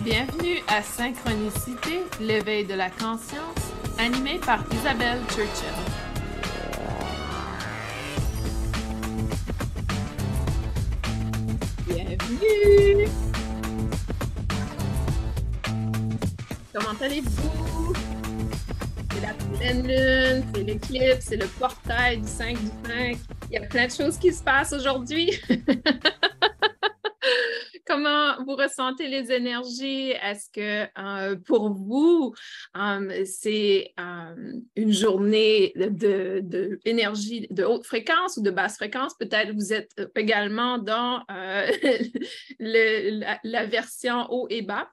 Bienvenue à Synchronicité, l'éveil de la conscience, animé par Isabelle Churchill. Bienvenue! Comment allez-vous? C'est la pleine lune, c'est l'éclipse, c'est le portail du 5 du 5. Il y a plein de choses qui se passent aujourd'hui. Comment vous ressentez les énergies? Est-ce que pour vous, c'est une journée d'énergie de haute fréquence ou de basse fréquence? Peut-être vous êtes également dans la version haut et bas.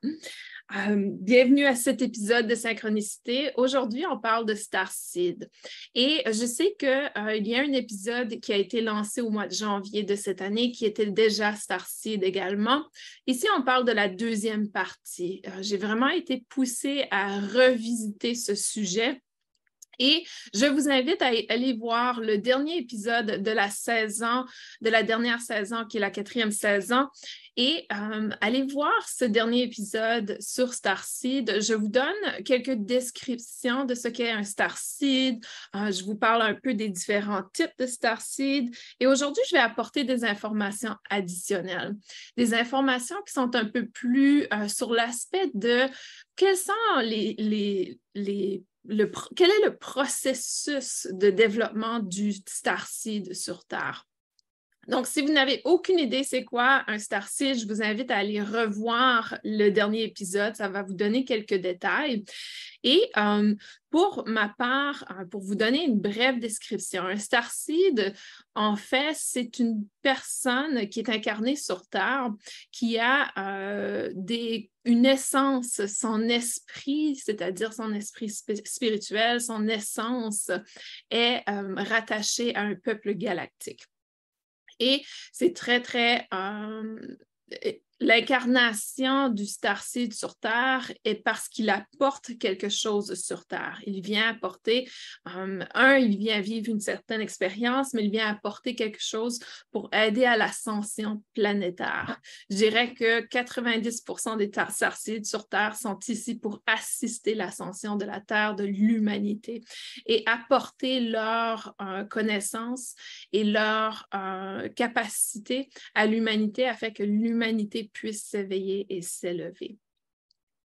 Bienvenue à cet épisode de Synchronicité. Aujourd'hui, on parle de Starseed. Et je sais qu'il y a un épisode qui a été lancé au mois de janvier de cette année qui était déjà Starseed également. Ici, on parle de la deuxième partie. J'ai vraiment été poussée à revisiter ce sujet. Et je vous invite à aller voir le dernier épisode de la saison, de la dernière saison, qui est la 4e saison, et allez voir ce dernier épisode sur Starseed. Je vous donne quelques descriptions de ce qu'est un Starseed. Je vous parle un peu des différents types de Starseed. Et aujourd'hui, je vais apporter des informations additionnelles, des informations qui sont un peu plus sur l'aspect de quels sont quel est le processus de développement du Starseed sur Terre? Donc, si vous n'avez aucune idée c'est quoi un Starseed, je vous invite à aller revoir le dernier épisode. Ça va vous donner quelques détails. Et pour ma part, pour vous donner une brève description, un Starseed, en fait, c'est une personne qui est incarnée sur Terre, qui a une essence, son esprit, c'est-à-dire son esprit spirituel, son essence est rattachée à un peuple galactique. Et c'est très l'incarnation du Starseed sur Terre est parce qu'il apporte quelque chose sur Terre. Il vient apporter, il vient vivre une certaine expérience, mais il vient apporter quelque chose pour aider à l'ascension planétaire. Je dirais que 90% des Starseeds sur Terre sont ici pour assister l'ascension de la Terre, de l'humanité, et apporter leur connaissance et leur capacité à l'humanité afin que l'humanité puisse s'éveiller et s'élever.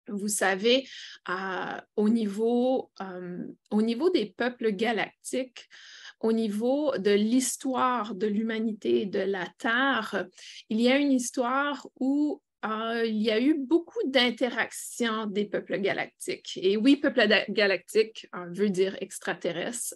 Vous savez, au niveau des peuples galactiques, au niveau de l'histoire de l'humanité et de la Terre, il y a une histoire où il y a eu beaucoup d'interactions des peuples galactiques. Et oui, peuple galactique veut dire extraterrestre.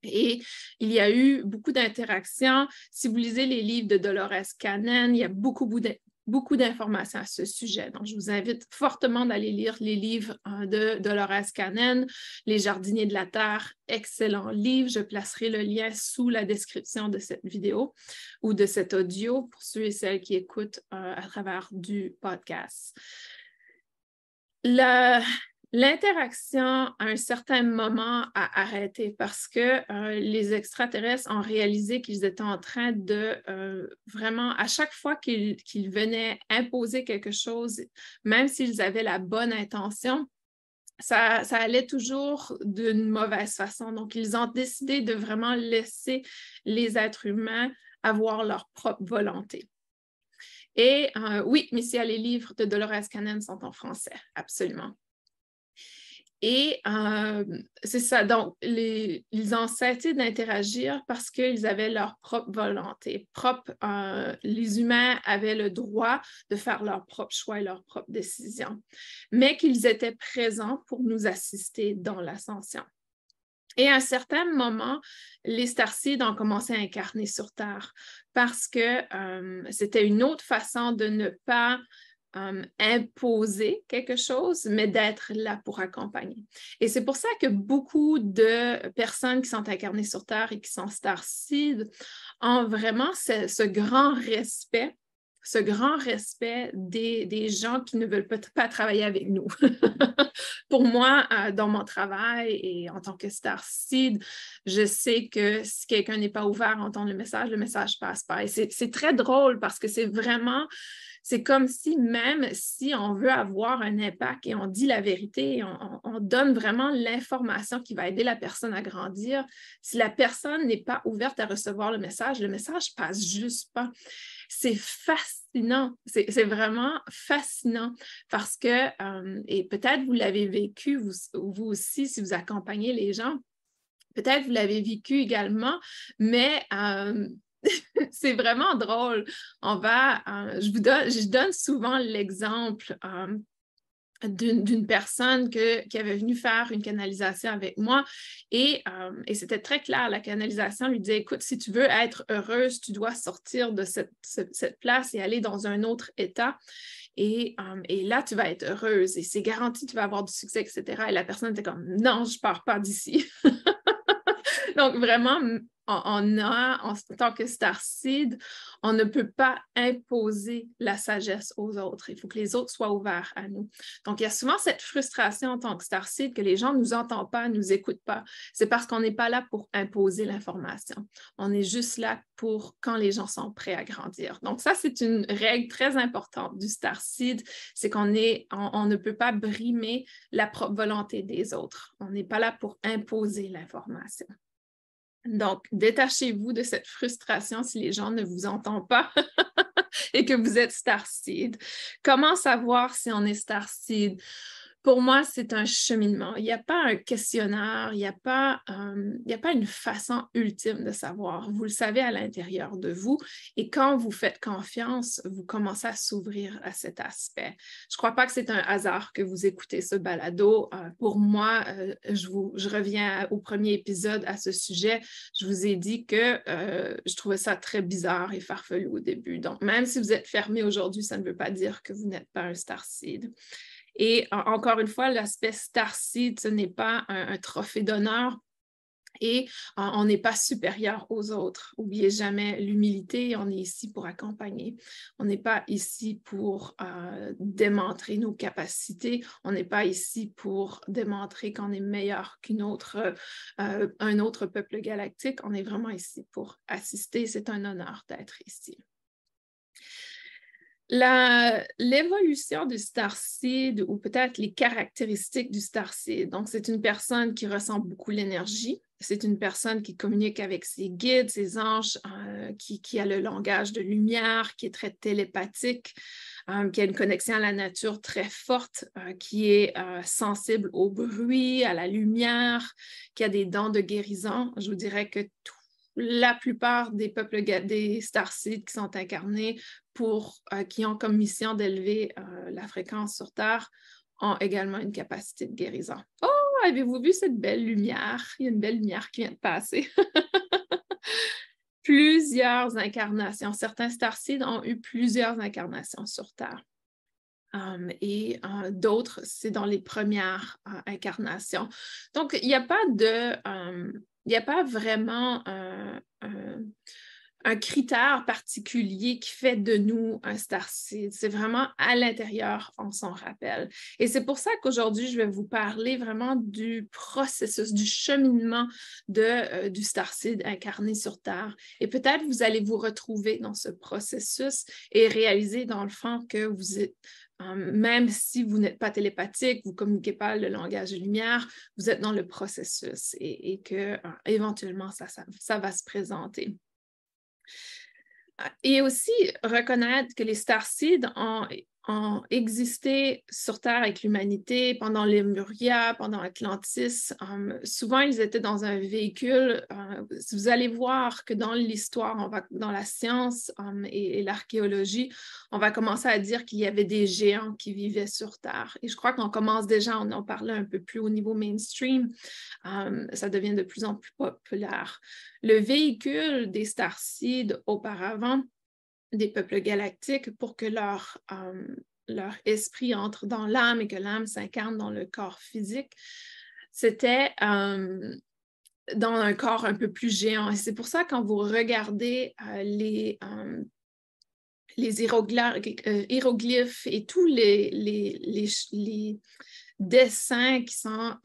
Et il y a eu beaucoup d'interactions. Si vous lisez les livres de Dolores Cannon, il y a beaucoup d'informations à ce sujet. Donc, je vous invite fortement d'aller lire les livres de Dolores Cannon, Les jardiniers de la Terre, excellent livre. Je placerai le lien sous la description de cette vidéo ou de cet audio pour ceux et celles qui écoutent à travers du podcast. L'interaction, à un certain moment, a arrêté parce que les extraterrestres ont réalisé qu'ils étaient en train de vraiment, à chaque fois qu'ils venaient imposer quelque chose, même s'ils avaient la bonne intention, ça allait toujours d'une mauvaise façon. Donc, ils ont décidé de vraiment laisser les êtres humains avoir leur propre volonté. Et oui, Missia, les livres de Dolores Cannon sont en français, absolument. Et c'est ça, donc ils ont cessé d'interagir parce qu'ils avaient leur propre volonté. Les humains avaient le droit de faire leur propre choix et leurs propres décisions, mais qu'ils étaient présents pour nous assister dans l'ascension. Et à un certain moment, les Starseeds ont commencé à incarner sur Terre parce que c'était une autre façon de ne pas imposer quelque chose, mais d'être là pour accompagner. Et c'est pour ça que beaucoup de personnes qui sont incarnées sur Terre et qui sont Starseeds ont vraiment ce grand respect des gens qui ne veulent pas travailler avec nous. Pour moi, dans mon travail et en tant que Starseed, je sais que si quelqu'un n'est pas ouvert à entendre le message passe pas. Et c'est très drôle parce que c'est vraiment C'est comme si même si on veut avoir un impact et on dit la vérité, on donne vraiment l'information qui va aider la personne à grandir, si la personne n'est pas ouverte à recevoir le message passe juste pas. C'est fascinant, c'est vraiment fascinant parce que, et peut-être vous l'avez vécu, vous aussi, si vous accompagnez les gens, peut-être vous l'avez vécu également, mais c'est vraiment drôle. Je donne souvent l'exemple d'une personne qui avait venu faire une canalisation avec moi et c'était très clair. La canalisation lui disait, écoute, si tu veux être heureuse, tu dois sortir de cette place et aller dans un autre état. Et là, tu vas être heureuse et c'est garanti, tu vas avoir du succès, etc. Et la personne était comme, non, je ne pars pas d'ici. Donc, vraiment, en tant que starseed, on ne peut pas imposer la sagesse aux autres. Il faut que les autres soient ouverts à nous. Donc, il y a souvent cette frustration en tant que starseed que les gens ne nous entendent pas, ne nous écoutent pas. C'est parce qu'on n'est pas là pour imposer l'information. On est juste là pour quand les gens sont prêts à grandir. Donc, ça, c'est une règle très importante du starseed, c'est qu'on ne peut pas brimer la propre volonté des autres. On n'est pas là pour imposer l'information. Donc, détachez-vous de cette frustration si les gens ne vous entendent pas et que vous êtes starseed. Comment savoir si on est starseed? Pour moi, c'est un cheminement. Il n'y a pas un questionnaire, il n'y a pas une façon ultime de savoir. Vous le savez à l'intérieur de vous et quand vous faites confiance, vous commencez à s'ouvrir à cet aspect. Je ne crois pas que c'est un hasard que vous écoutez ce balado. Pour moi, je reviens au premier épisode à ce sujet. Je vous ai dit que je trouvais ça très bizarre et farfelu au début. Donc, même si vous êtes fermé aujourd'hui, ça ne veut pas dire que vous n'êtes pas un starseed. Et encore une fois, l'aspect starseed, ce n'est pas un trophée d'honneur et on n'est pas supérieur aux autres. N'oubliez jamais l'humilité, on est ici pour accompagner. On n'est pas ici pour démontrer nos capacités, on n'est pas ici pour démontrer qu'on est meilleur un autre peuple galactique. On est vraiment ici pour assister. C'est un honneur d'être ici. L'évolution du starseed ou peut-être les caractéristiques du starseed. Donc, c'est une personne qui ressent beaucoup l'énergie. C'est une personne qui communique avec ses guides, ses anges, qui a le langage de lumière, qui est très télépathique, qui a une connexion à la nature très forte, qui est sensible au bruit, à la lumière, qui a des dons de guérison. Je vous dirais que la plupart des peuples, des starseeds qui sont incarnés qui ont comme mission d'élever la fréquence sur Terre, ont également une capacité de guérison. Oh, avez-vous vu cette belle lumière? Il y a une belle lumière qui vient de passer. Plusieurs incarnations. Certains starseeds ont eu plusieurs incarnations sur Terre. Et d'autres, c'est dans les premières incarnations. Donc, il n'y a pas vraiment un critère particulier qui fait de nous un starseed. C'est vraiment à l'intérieur, on s'en rappelle. Et c'est pour ça qu'aujourd'hui, je vais vous parler vraiment du processus, du cheminement du starseed incarné sur Terre. Et peut-être vous allez vous retrouver dans ce processus et réaliser dans le fond que vous êtes même si vous n'êtes pas télépathique, vous ne communiquez pas le langage de lumière, vous êtes dans le processus et que éventuellement, ça va se présenter. Et aussi reconnaître que les starseeds ont existé sur Terre avec l'humanité pendant les Lemuria, pendant Atlantis. Souvent, ils étaient dans un véhicule. Vous allez voir que dans l'histoire, dans la science et l'archéologie, on va commencer à dire qu'il y avait des géants qui vivaient sur Terre. Et je crois qu'on commence déjà, on en parlait un peu plus au niveau mainstream. Ça devient de plus en plus populaire. Le véhicule des starseeds auparavant, des peuples galactiques, pour que leur esprit entre dans l'âme et que l'âme s'incarne dans le corps physique, c'était dans un corps un peu plus géant. Et c'est pour ça, quand vous regardez les hiéroglyphes et tous les dessins qui sont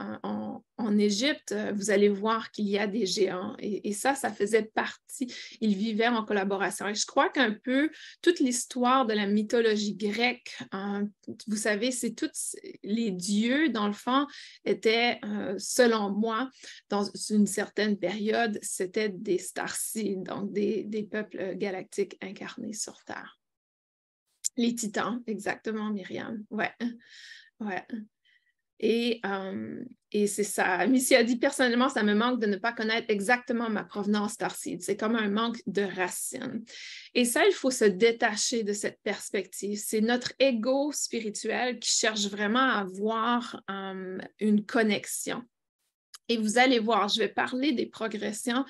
en Égypte, vous allez voir qu'il y a des géants. Et ça faisait partie. Ils vivaient en collaboration. Et je crois qu'un peu toute l'histoire de la mythologie grecque, vous savez, c'est tous les dieux, dans le fond, étaient, selon moi, dans une certaine période, c'était des starcides, donc des peuples galactiques incarnés sur Terre. Les titans, exactement, Myriam. Ouais, ouais. Et c'est ça. Missy a dit, personnellement, ça me manque de ne pas connaître exactement ma provenance starcide. C'est comme un manque de racines. Et ça, il faut se détacher de cette perspective. C'est notre ego spirituel qui cherche vraiment à avoir une connexion. Et vous allez voir, je vais parler des progressions,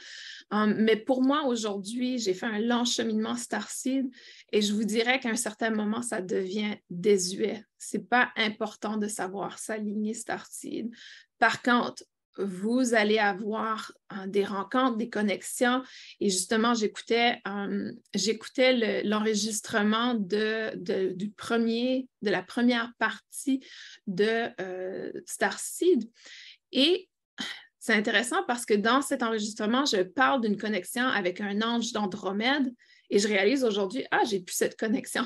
mais pour moi, aujourd'hui, j'ai fait un long cheminement starcide et je vous dirais qu'à un certain moment, ça devient désuet. Ce n'est pas important de savoir s'aligner starcide. Par contre, vous allez avoir des rencontres, des connexions. Et justement, j'écoutais l'enregistrement de la première partie de Starseed. Et c'est intéressant parce que dans cet enregistrement, je parle d'une connexion avec un ange d'Andromède et je réalise aujourd'hui, j'ai plus cette connexion.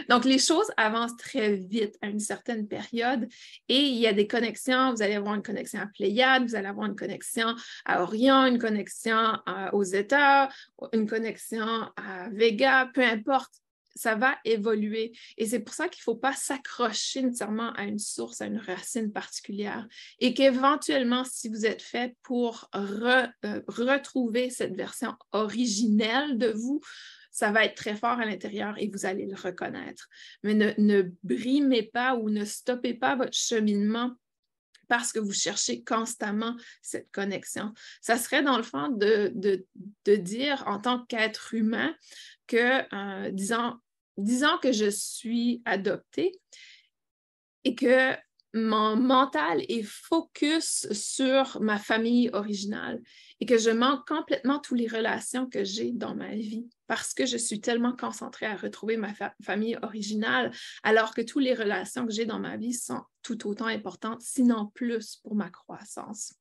Donc, les choses avancent très vite à une certaine période et il y a des connexions. Vous allez avoir une connexion à Pléiade, vous allez avoir une connexion à Orion, une connexion aux États, une connexion à Vega, peu importe. Ça va évoluer. Et c'est pour ça qu'il ne faut pas s'accrocher nécessairement à une source, à une racine particulière. Et qu'éventuellement, si vous êtes fait pour retrouver cette version originelle de vous, ça va être très fort à l'intérieur et vous allez le reconnaître. Mais ne brimez pas ou ne stoppez pas votre cheminement parce que vous cherchez constamment cette connexion. Ça serait dans le fond de dire en tant qu'être humain que, disons que je suis adoptée et que mon mental est focus sur ma famille originale et que je manque complètement toutes les relations que j'ai dans ma vie parce que je suis tellement concentrée à retrouver ma famille originale alors que toutes les relations que j'ai dans ma vie sont tout autant importantes, sinon plus pour ma croissance.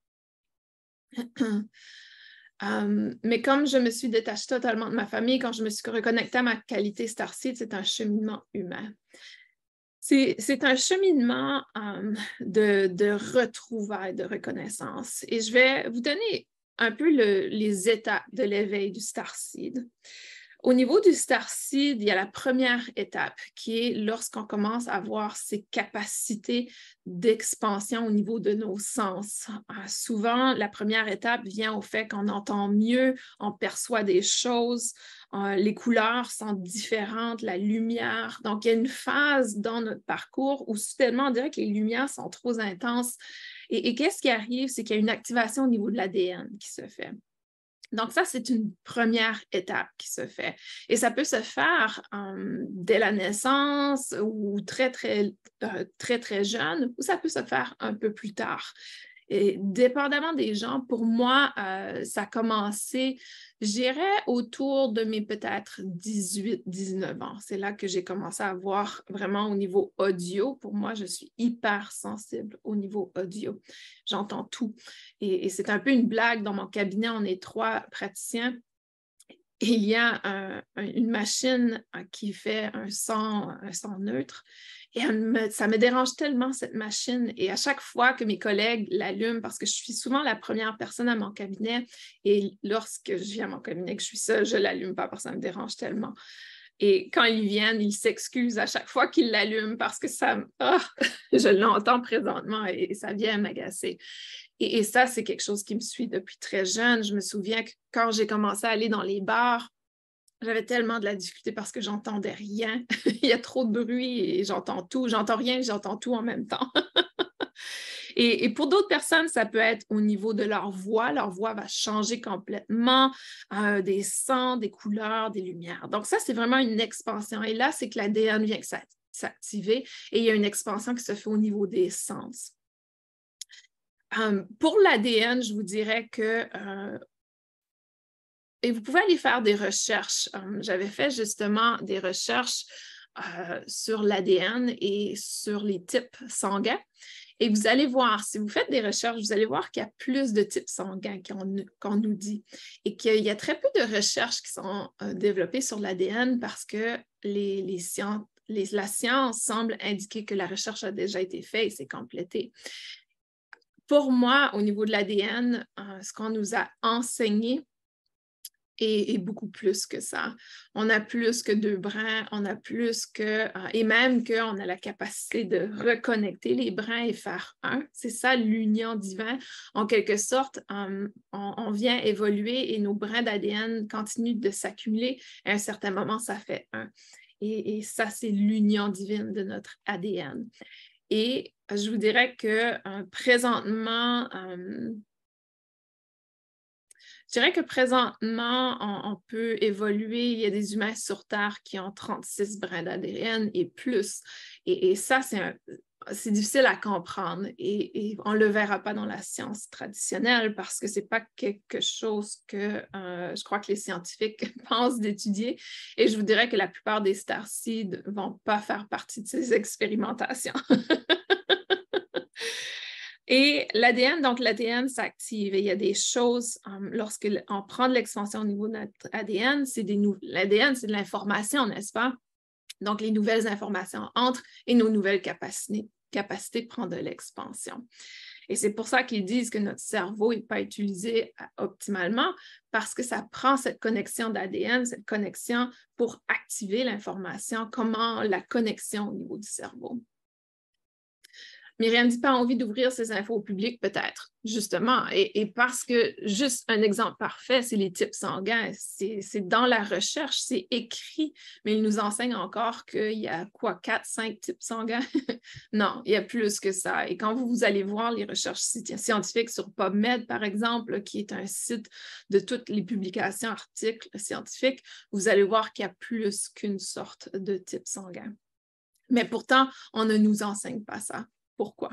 Mais comme je me suis détachée totalement de ma famille, quand je me suis reconnectée à ma qualité starseed, c'est un cheminement humain. C'est un cheminement de retrouvailles, de reconnaissance. Et je vais vous donner un peu les étapes de l'éveil du starseed. Au niveau du starseed, il y a la première étape qui est lorsqu'on commence à voir ses capacités d'expansion au niveau de nos sens. Souvent, la première étape vient au fait qu'on entend mieux, on perçoit des choses, les couleurs sont différentes, la lumière. Donc, il y a une phase dans notre parcours où soudainement, on dirait que les lumières sont trop intenses. Et qu'est-ce qui arrive? C'est qu'il y a une activation au niveau de l'ADN qui se fait. Donc, ça, c'est une première étape qui se fait. Et ça peut se faire dès la naissance ou très, très jeune, ou ça peut se faire un peu plus tard. Et dépendamment des gens, pour moi, ça a commencé, je dirais, autour de mes peut-être 18-19 ans. C'est là que j'ai commencé à voir vraiment au niveau audio. Pour moi, je suis hyper sensible au niveau audio. J'entends tout. Et c'est un peu une blague. Dans mon cabinet, on est 3 praticiens. Et il y a une machine qui fait un son neutre. Et ça me dérange tellement, cette machine. Et à chaque fois que mes collègues l'allument, parce que je suis souvent la première personne à mon cabinet, et lorsque je viens à mon cabinet, que je suis seule, je ne l'allume pas parce que ça me dérange tellement. Et quand ils viennent, ils s'excusent à chaque fois qu'ils l'allument parce que je l'entends présentement et ça vient m'agacer. Et ça, c'est quelque chose qui me suit depuis très jeune. Je me souviens que quand j'ai commencé à aller dans les bars, j'avais tellement de la difficulté parce que j'entendais rien. Il y a trop de bruit et j'entends tout. J'entends rien et j'entends tout en même temps. Et pour d'autres personnes, ça peut être au niveau de leur voix. Leur voix va changer complètement, des sons, des couleurs, des lumières. Donc ça, c'est vraiment une expansion. Et là, c'est que l'ADN vient s'activer et il y a une expansion qui se fait au niveau des sens. Pour l'ADN, je vous dirais que et vous pouvez aller faire des recherches. J'avais fait justement des recherches sur l'ADN et sur les types sanguins. Et vous allez voir, si vous faites des recherches, vous allez voir qu'il y a plus de types sanguins qu'on nous dit et qu'il y a très peu de recherches qui sont développées sur l'ADN parce que la science semble indiquer que la recherche a déjà été faite et c'est complété. Pour moi, au niveau de l'ADN, ce qu'on nous a enseigné est beaucoup plus que ça. On a plus que 2 brins, on a plus que, et même qu'on a la capacité de reconnecter les brins et faire un. C'est ça l'union divine. En quelque sorte, on vient évoluer et nos brins d'ADN continuent de s'accumuler. À un certain moment, ça fait un. Et ça, c'est l'union divine de notre ADN. Et je vous dirais que présentement, on peut évoluer. Il y a des humains sur Terre qui ont 36 brins d'ADN et plus. Et ça, c'est difficile à comprendre et on ne le verra pas dans la science traditionnelle parce que ce n'est pas quelque chose que je crois que les scientifiques pensent d'étudier. Et je vous dirais que la plupart des starseeds ne vont pas faire partie de ces expérimentations. Et l'ADN, donc l'ADN s'active et il y a des choses, lorsqu'on prend de l'expansion au niveau de notre ADN, l'ADN, c'est de l'information, n'est-ce pas? Donc, les nouvelles informations entrent et nos nouvelles capacités prennent de l'expansion. Et c'est pour ça qu'ils disent que notre cerveau n'est pas utilisé optimalement parce que ça prend cette connexion d'ADN, cette connexion pour activer l'information, comment la connexion au niveau du cerveau. Myriam dit pas envie d'ouvrir ces infos au public, peut-être, justement. Et parce que, juste un exemple parfait, c'est les types sanguins. C'est dans la recherche, c'est écrit, mais ils nous enseignent encore qu'il y a quoi, 4, 5 types sanguins? Non, il y a plus que ça. Et quand vous allez voir les recherches scientifiques sur PubMed, par exemple, qui est un site de toutes les publications, articles scientifiques, vous allez voir qu'il y a plus qu'une sorte de type sanguin. Mais pourtant, on ne nous enseigne pas ça. Pourquoi?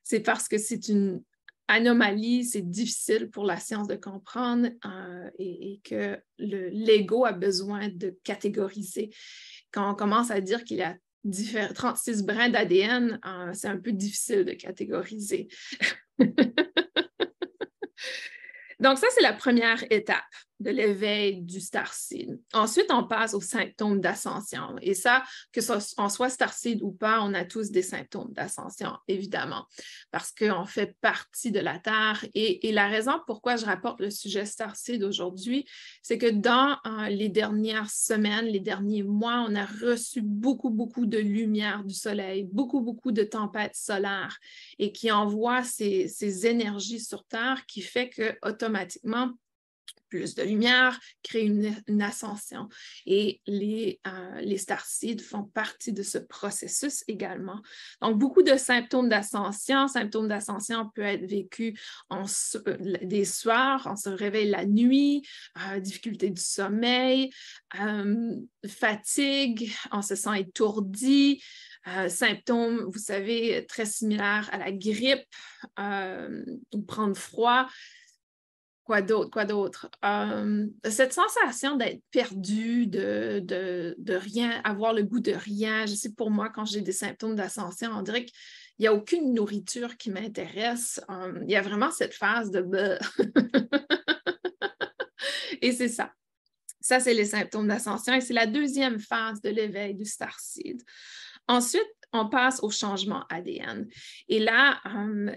C'est parce que c'est une anomalie, c'est difficile pour la science de comprendre et que l'ego a besoin de catégoriser. Quand on commence à dire qu'il y a 36 brins d'ADN, c'est un peu difficile de catégoriser. Donc, ça, c'est la première étape de l'éveil du starseed. Ensuite, on passe aux symptômes d'ascension. Et ça, que on soit starseed ou pas, on a tous des symptômes d'ascension, évidemment, parce qu'on fait partie de la Terre. Et la raison pourquoi je rapporte le sujet starseed aujourd'hui, c'est que dans les dernières semaines, les derniers mois, on a reçu beaucoup, beaucoup de lumière du soleil, beaucoup, beaucoup de tempêtes solaires et qui envoient ces énergies sur Terre qui fait que automatiquement, plus de lumière, crée une ascension. Et les starseeds font partie de ce processus également. Donc, beaucoup de symptômes d'ascension. Symptômes d'ascension peuvent être vécus des soirs, on se réveille la nuit, difficulté du sommeil, fatigue, on se sent étourdi, symptômes, vous savez, très similaires à la grippe, ou prendre froid. Quoi d'autre? Cette sensation d'être perdu, de rien, avoir le goût de rien. Je sais, pour moi, quand j'ai des symptômes d'ascension, on dirait qu'il n'y a aucune nourriture qui m'intéresse. Il y a vraiment cette phase de Et c'est ça. Ça, c'est les symptômes d'ascension et c'est la deuxième phase de l'éveil du starseed. Ensuite, on passe au changement ADN. Et là,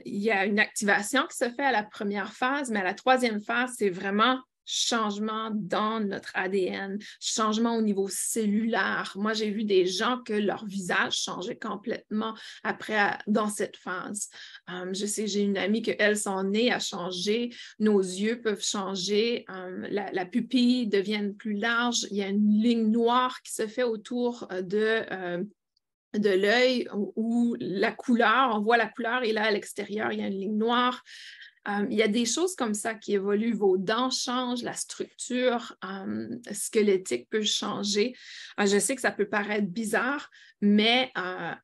il y a une activation qui se fait à la première phase, mais à la troisième phase, c'est vraiment changement dans notre ADN, changement au niveau cellulaire. Moi, j'ai vu des gens que leur visage changeait complètement dans cette phase. Je sais, j'ai une amie que elle, son nez a changé, nos yeux peuvent changer, la pupille devient plus large, il y a une ligne noire qui se fait autour de l'œil où la couleur, on voit la couleur et là, à l'extérieur, il y a une ligne noire. Il y a des choses comme ça qui évoluent. Vos dents changent, la structure squelettique peut changer. Je sais que ça peut paraître bizarre, mais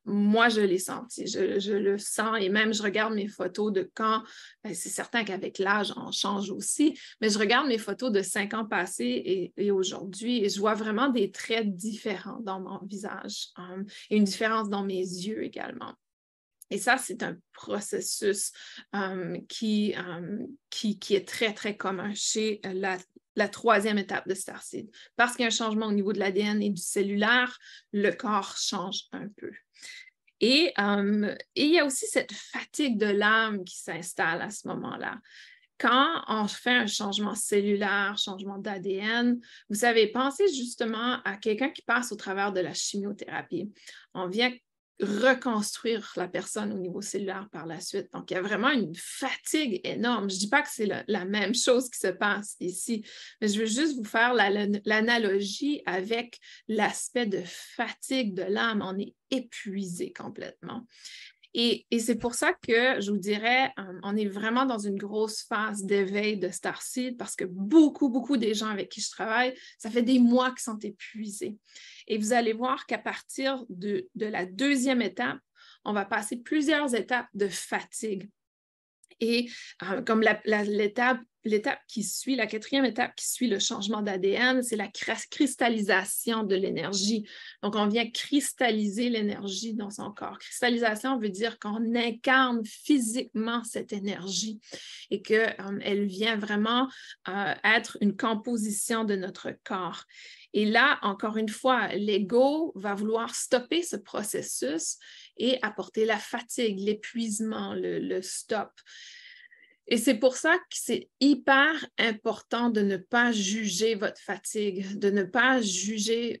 moi, je l'ai senti. Je le sens et même je regarde mes photos de quand, c'est certain qu'avec l'âge, on change aussi, mais je regarde mes photos de 5 ans passés et aujourd'hui et je vois vraiment des traits différents dans mon visage et une différence dans mes yeux également. Et ça, c'est un processus qui est très, très commun chez la troisième étape de Starseed. Parce qu'il y a un changement au niveau de l'ADN et du cellulaire, le corps change un peu. Et il y a aussi cette fatigue de l'âme qui s'installe à ce moment-là. Quand on fait un changement cellulaire, changement d'ADN, vous savez, pensez justement à quelqu'un qui passe au travers de la chimiothérapie. On vient reconstruire la personne au niveau cellulaire par la suite. Donc, il y a vraiment une fatigue énorme. Je ne dis pas que c'est la même chose qui se passe ici, mais je veux juste vous faire l'analogie avec l'aspect de fatigue de l'âme. On est épuisé complètement. Et c'est pour ça que je vous dirais, on est vraiment dans une grosse phase d'éveil de Starseed parce que beaucoup des gens avec qui je travaille, ça fait des mois qu'ils sont épuisés. Et vous allez voir qu'à partir de la deuxième étape, on va passer plusieurs étapes de fatigue. Et comme l'étape qui suit, la quatrième étape qui suit le changement d'ADN, c'est la cristallisation de l'énergie. Donc, on vient cristalliser l'énergie dans son corps. Cristallisation veut dire qu'on incarne physiquement cette énergie et qu'elle vient vraiment être une composition de notre corps. Et là, encore une fois, l'ego va vouloir stopper ce processus et apporter la fatigue, l'épuisement, le stop. Et c'est pour ça que c'est hyper important de ne pas juger votre fatigue, de ne pas juger,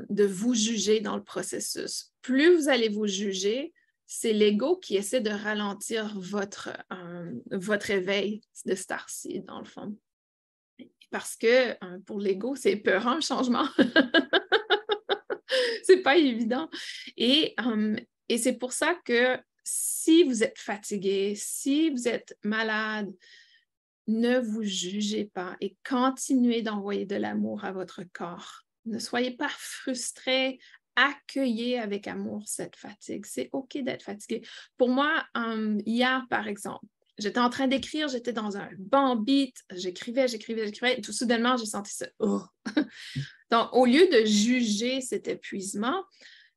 de vous juger dans le processus. Plus vous allez vous juger, c'est l'ego qui essaie de ralentir votre éveil de Starseed, dans le fond. Parce que pour l'ego, c'est peurant le changement. C'est pas évident. Et c'est pour ça que si vous êtes fatigué, si vous êtes malade, ne vous jugez pas et continuez d'envoyer de l'amour à votre corps. Ne soyez pas frustrés. Accueillez avec amour cette fatigue. C'est OK d'être fatigué. Pour moi, hier, par exemple, j'étais en train d'écrire, j'étais dans un bon beat, j'écrivais, et tout soudainement, j'ai senti ça. Oh. Donc, au lieu de juger cet épuisement,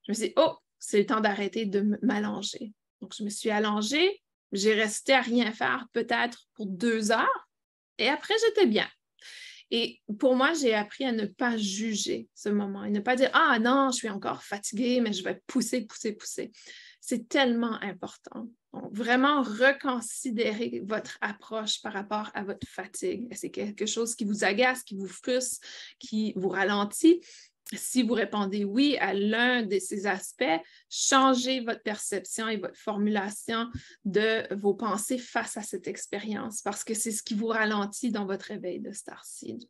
je me suis dit, oh, c'est le temps d'arrêter de m'allonger. Donc, je me suis allongée, j'ai resté à rien faire peut-être pour 2 heures et après, j'étais bien. Et pour moi, j'ai appris à ne pas juger ce moment et ne pas dire, ah non, je suis encore fatiguée, mais je vais pousser. C'est tellement important. Donc, vraiment reconsidérer votre approche par rapport à votre fatigue. C'est quelque chose qui vous agace, qui vous frustre, qui vous ralentit. Si vous répondez oui à l'un de ces aspects, changez votre perception et votre formulation de vos pensées face à cette expérience parce que c'est ce qui vous ralentit dans votre éveil de Starseed.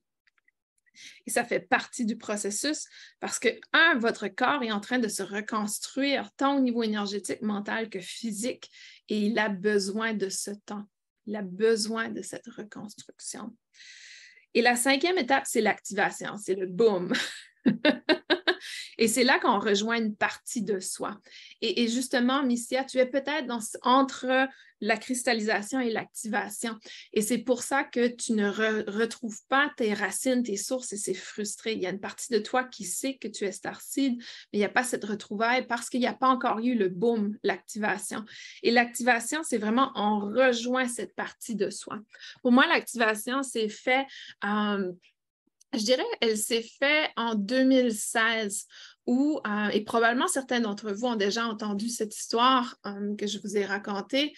Et ça fait partie du processus parce que, votre corps est en train de se reconstruire tant au niveau énergétique, mental que physique et il a besoin de ce temps. Il a besoin de cette reconstruction. Et la 5e étape, c'est l'activation, c'est le boom. Et c'est là qu'on rejoint une partie de soi. Et justement, Missia, tu es peut-être entre la cristallisation et l'activation. Et c'est pour ça que tu ne retrouves pas tes racines, tes sources et c'est frustré. Il y a une partie de toi qui sait que tu es Starseed, mais il n'y a pas cette retrouvaille parce qu'il n'y a pas encore eu le boom, l'activation. Et l'activation, c'est vraiment, on rejoint cette partie de soi. Pour moi, l'activation, c'est fait... je dirais qu'elle s'est faite en 2016 et probablement certains d'entre vous ont déjà entendu cette histoire que je vous ai racontée.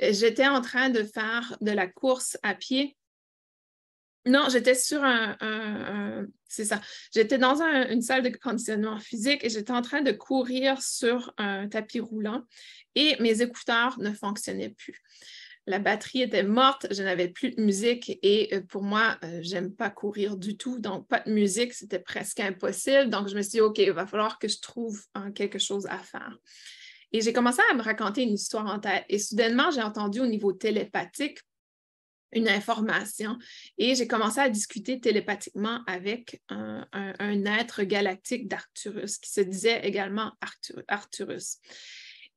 J'étais en train de faire de la course à pied. Non, j'étais sur c'est ça. J'étais dans une salle de conditionnement physique et j'étais en train de courir sur un tapis roulant et mes écouteurs ne fonctionnaient plus. La batterie était morte, je n'avais plus de musique et pour moi, j'aime pas courir du tout, donc pas de musique, c'était presque impossible. Donc, je me suis dit, OK, il va falloir que je trouve quelque chose à faire. Et j'ai commencé à me raconter une histoire en tête et soudainement, j'ai entendu au niveau télépathique une information et j'ai commencé à discuter télépathiquement avec un être galactique d'Arcturus qui se disait également Arcturus.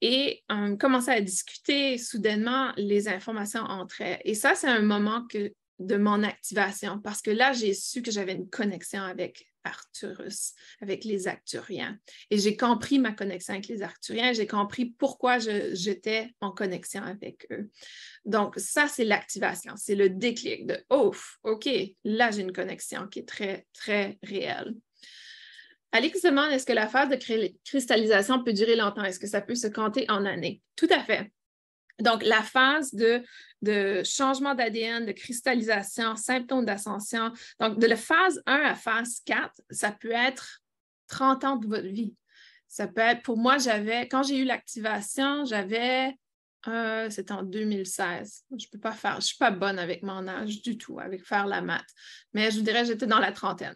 Et commençait à discuter, soudainement, les informations entraient. Et ça, c'est un moment de mon activation parce que là, j'ai su que j'avais une connexion avec Arcturus, avec les Arcturiens. Et j'ai compris ma connexion avec les Arcturiens, j'ai compris pourquoi j'étais en connexion avec eux. Donc, ça, c'est l'activation, c'est le déclic de « Oh, OK, là, j'ai une connexion qui est très, très réelle. » Alix demande, est-ce que la phase de cristallisation peut durer longtemps? Est-ce que ça peut se compter en années? Tout à fait. Donc, la phase de changement d'ADN, de cristallisation, symptômes d'ascension, donc de la phase 1 à phase 4, ça peut être 30 ans de votre vie. Ça peut être, pour moi, quand j'ai eu l'activation, c'était en 2016. Je ne suis pas bonne avec mon âge du tout, avec faire la maths, mais je vous dirais que j'étais dans la trentaine.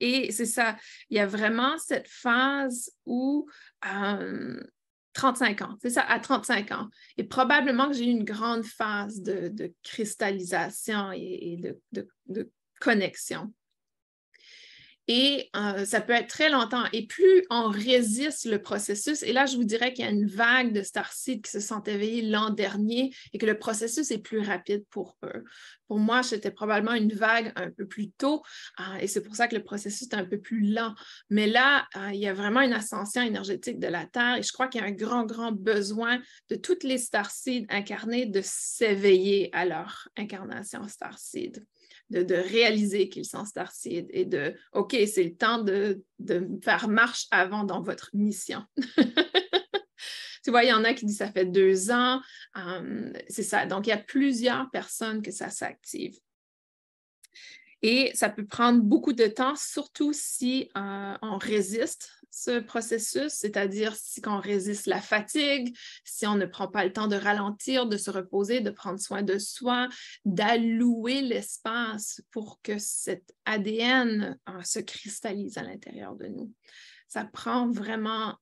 Et c'est ça, il y a vraiment cette phase où 35 ans, c'est ça, à 35 ans. Et probablement que j'ai eu une grande phase de cristallisation et de connexion. Et ça peut être très longtemps. Et plus on résiste le processus, et là, je vous dirais qu'il y a une vague de starseeds qui se sont éveillés l'an dernier et que le processus est plus rapide pour eux. Pour moi, c'était probablement une vague un peu plus tôt et c'est pour ça que le processus est un peu plus lent. Mais là, il y a vraiment une ascension énergétique de la Terre et je crois qu'il y a un grand, grand besoin de toutes les starseeds incarnées de s'éveiller à leur incarnation starseed. De réaliser qu'ils sont starseeds et de « OK, c'est le temps de faire marche avant dans votre mission. » Tu vois, il y en a qui disent ça fait 2 ans. C'est ça. Donc, il y a plusieurs personnes que ça s'active. Et ça peut prendre beaucoup de temps, surtout si on résiste ce processus, c'est-à-dire si on résiste la fatigue, si on ne prend pas le temps de ralentir, de se reposer, de prendre soin de soi, d'allouer l'espace pour que cet ADN se cristallise à l'intérieur de nous. Ça prend vraiment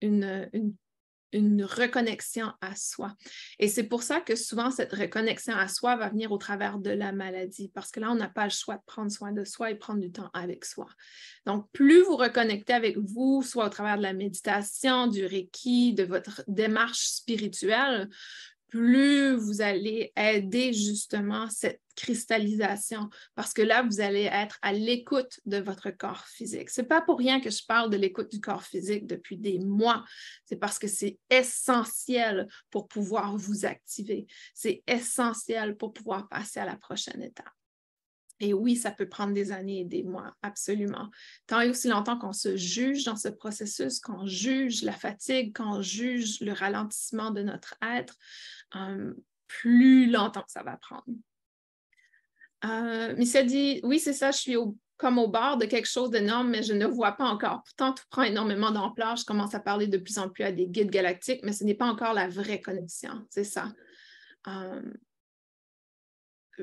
une reconnexion à soi. Et c'est pour ça que souvent, cette reconnexion à soi va venir au travers de la maladie, parce que là, on n'a pas le choix de prendre soin de soi et prendre du temps avec soi. Donc, plus vous reconnectez avec vous, soit au travers de la méditation, du Reiki, de votre démarche spirituelle, plus vous allez aider justement cette cristallisation parce que là, vous allez être à l'écoute de votre corps physique. Ce n'est pas pour rien que je parle de l'écoute du corps physique depuis des mois. C'est parce que c'est essentiel pour pouvoir vous activer. C'est essentiel pour pouvoir passer à la prochaine étape. Et oui, ça peut prendre des années et des mois, absolument. Tant et aussi longtemps qu'on se juge dans ce processus, qu'on juge la fatigue, qu'on juge le ralentissement de notre être, plus longtemps que ça va prendre. Michel dit, oui, c'est ça, je suis comme au bord de quelque chose d'énorme, mais je ne vois pas encore. Pourtant, tout prend énormément d'ampleur. Je commence à parler de plus en plus à des guides galactiques, mais ce n'est pas encore la vraie connexion, c'est ça.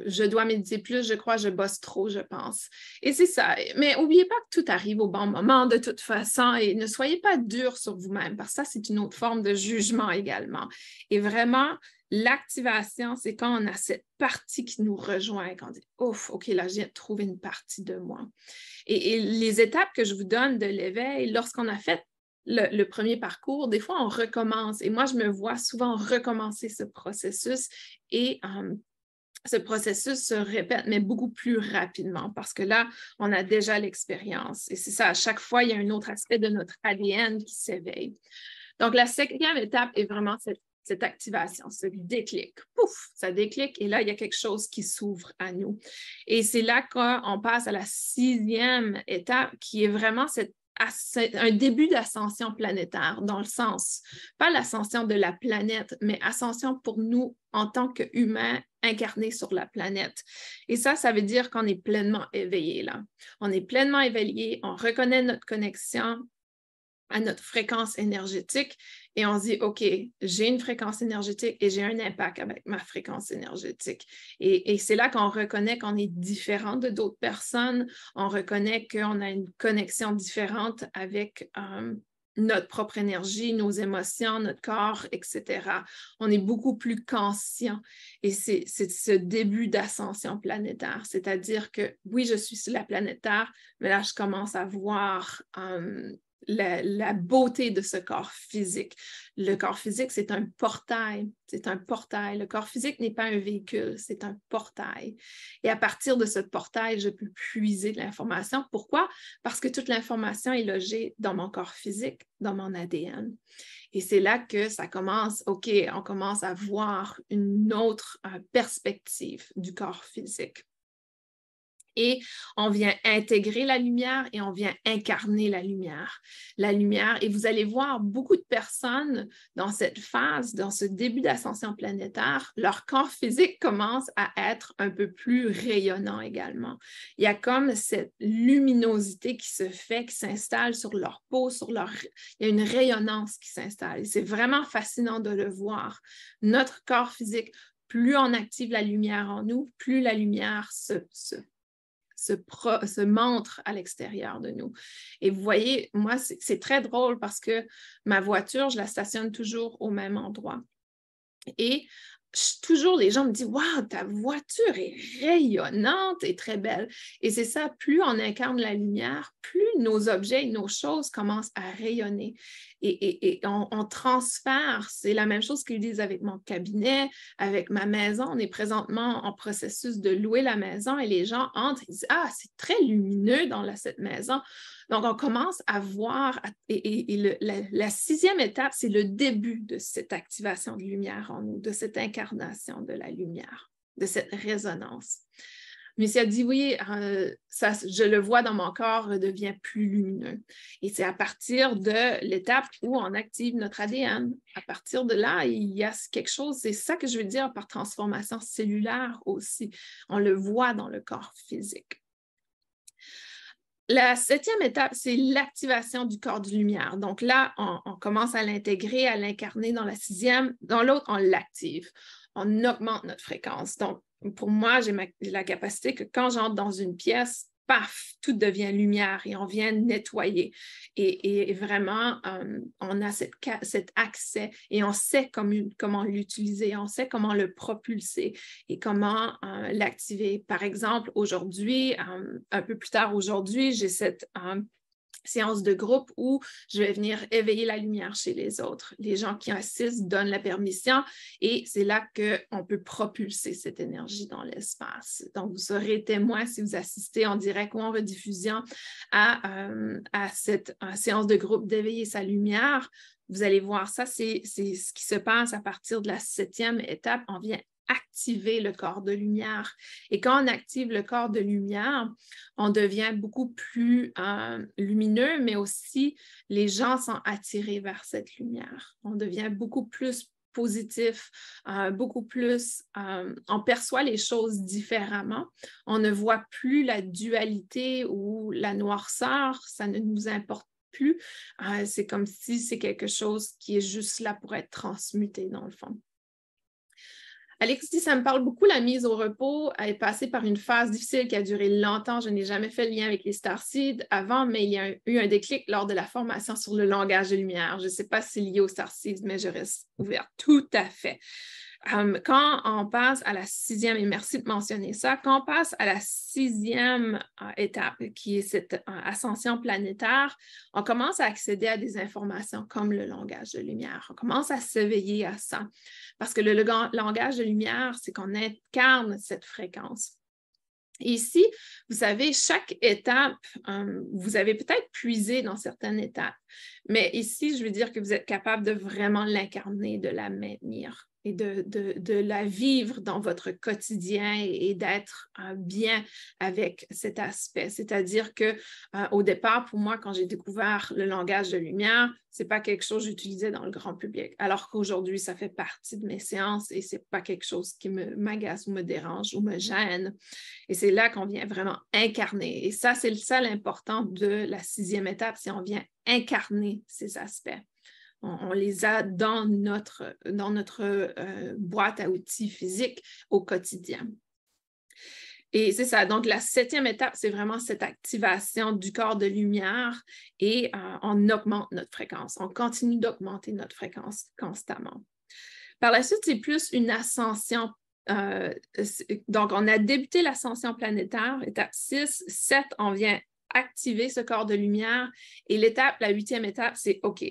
Je dois méditer plus, je crois, je bosse trop, je pense. Et c'est ça. Mais n'oubliez pas que tout arrive au bon moment de toute façon et ne soyez pas dur sur vous-même parce que ça, c'est une autre forme de jugement également. Et vraiment, l'activation, c'est quand on a cette partie qui nous rejoint, quand on dit « Ouf, OK, là, j'ai trouvé une partie de moi. » Et les étapes que je vous donne de l'éveil, lorsqu'on a fait le premier parcours, des fois, on recommence. Et moi, je me vois souvent recommencer ce processus et ce processus se répète, mais beaucoup plus rapidement parce que là, on a déjà l'expérience. Et c'est ça, à chaque fois, il y a un autre aspect de notre ADN qui s'éveille. Donc, la 5e étape est vraiment cette activation, ce déclic. Pouf, ça déclic et là, il y a quelque chose qui s'ouvre à nous. Et c'est là qu'on passe à la 6e étape qui est vraiment un début d'ascension planétaire, dans le sens, pas l'ascension de la planète, mais ascension pour nous en tant qu'humains incarnés sur la planète. Et ça veut dire qu'on est pleinement éveillé là. On est pleinement éveillé, on reconnaît notre connexion à notre fréquence énergétique et on se dit, OK, j'ai une fréquence énergétique et j'ai un impact avec ma fréquence énergétique. Et c'est là qu'on reconnaît qu'on est différent de d'autres personnes, on reconnaît qu'on a une connexion différente avec notre propre énergie, nos émotions, notre corps, etc. On est beaucoup plus conscient et c'est ce début d'ascension planétaire. C'est-à-dire que oui, je suis sur la planète Terre, mais là, je commence à voir la beauté de ce corps physique. Le corps physique, c'est un portail. C'est un portail. Le corps physique n'est pas un véhicule, c'est un portail. Et à partir de ce portail, je peux puiser de l'information. Pourquoi? Parce que toute l'information est logée dans mon corps physique, dans mon ADN. Et c'est là que ça commence, OK, on commence à voir une autre perspective du corps physique. Et on vient intégrer la lumière et on vient incarner la lumière. La lumière, et vous allez voir beaucoup de personnes dans cette phase, dans ce début d'ascension planétaire, leur corps physique commence à être un peu plus rayonnant également. Il y a comme cette luminosité qui se fait, qui s'installe sur leur peau, il y a une rayonnance qui s'installe. Et c'est vraiment fascinant de le voir. Notre corps physique, plus on active la lumière en nous, plus la lumière se montre à l'extérieur de nous. Et vous voyez, moi, c'est très drôle parce que ma voiture, je la stationne toujours au même endroit. Et toujours, les gens me disent « Wow, ta voiture est rayonnante et très belle. » Et c'est ça, plus on incarne la lumière, plus nos objets et nos choses commencent à rayonner. Et on transfère, c'est la même chose qu'ils disent avec mon cabinet, avec ma maison. On est présentement en processus de louer la maison et les gens entrent et disent « Ah, c'est très lumineux dans cette maison. » Donc, on commence à voir, la sixième étape, c'est le début de cette activation de lumière en nous, de cette incarnation de la lumière, de cette résonance. Mais il a dit, oui, ça, je le vois dans mon corps, devient plus lumineux. Et c'est à partir de l'étape où on active notre ADN. À partir de là, il y a quelque chose, c'est ça que je veux dire par transformation cellulaire aussi. On le voit dans le corps physique. La septième étape, c'est l'activation du corps de lumière. Donc là, on commence à l'intégrer, à l'incarner dans la sixième. Dans l'autre, on l'active. On augmente notre fréquence. Donc, pour moi, j'ai la capacité que quand j'entre dans une pièce, paf, tout devient lumière et on vient nettoyer. Et vraiment, on a cet accès et on sait comment l'utiliser, on sait comment le propulser et comment l'activer. Par exemple, aujourd'hui, un peu plus tard aujourd'hui, j'ai cette séance de groupe où je vais venir éveiller la lumière chez les autres. Les gens qui assistent donnent la permission et c'est là qu'on peut propulser cette énergie dans l'espace. Donc, vous serez témoin si vous assistez en direct ou en rediffusion à cette séance de groupe d'éveiller sa lumière. Vous allez voir ça, c'est ce qui se passe à partir de la septième étape. On vient activer le corps de lumière. Et quand on active le corps de lumière, on devient beaucoup plus lumineux, mais aussi les gens sont attirés vers cette lumière. On devient beaucoup plus positif, beaucoup plus, on perçoit les choses différemment. On ne voit plus la dualité ou la noirceur, ça ne nous importe plus. C'est comme si c'est quelque chose qui est juste là pour être transmuté dans le fond. Alex dit, ça me parle beaucoup, la mise au repos. Elle est passée par une phase difficile qui a duré longtemps. Je n'ai jamais fait le lien avec les starseeds avant, mais il y a eu un déclic lors de la formation sur le langage de lumière. Je ne sais pas si c'est lié aux starseeds, mais je reste ouverte. Tout à fait. Quand on passe à la sixième, et merci de mentionner ça, quand on passe à la sixième étape, qui est cette ascension planétaire, on commence à accéder à des informations comme le langage de lumière. On commence à s'éveiller à ça. Parce que le langage de lumière, c'est qu'on incarne cette fréquence. Et ici, vous savez, chaque étape, vous avez peut-être puisé dans certaines étapes, mais ici, je veux dire que vous êtes capable de vraiment l'incarner, de la maintenir et de la vivre dans votre quotidien et d'être bien avec cet aspect. C'est-à-dire qu'au départ, pour moi, quand j'ai découvert le langage de lumière, ce n'est pas quelque chose que j'utilisais dans le grand public, alors qu'aujourd'hui, ça fait partie de mes séances et ce n'est pas quelque chose qui m'agace ou me dérange ou me gêne. Et c'est là qu'on vient vraiment incarner. Et ça, c'est ça l'important de la sixième étape, c'est on vient incarner ces aspects. On les a dans notre boîte à outils physique au quotidien. Et c'est ça. Donc, la 7e étape, c'est vraiment cette activation du corps de lumière et on augmente notre fréquence. On continue d'augmenter notre fréquence constamment. Par la suite, c'est plus une ascension. Donc, on a débuté l'ascension planétaire, étape 6. 7, on vient activer ce corps de lumière. Et l'étape, la 8e étape, c'est OK.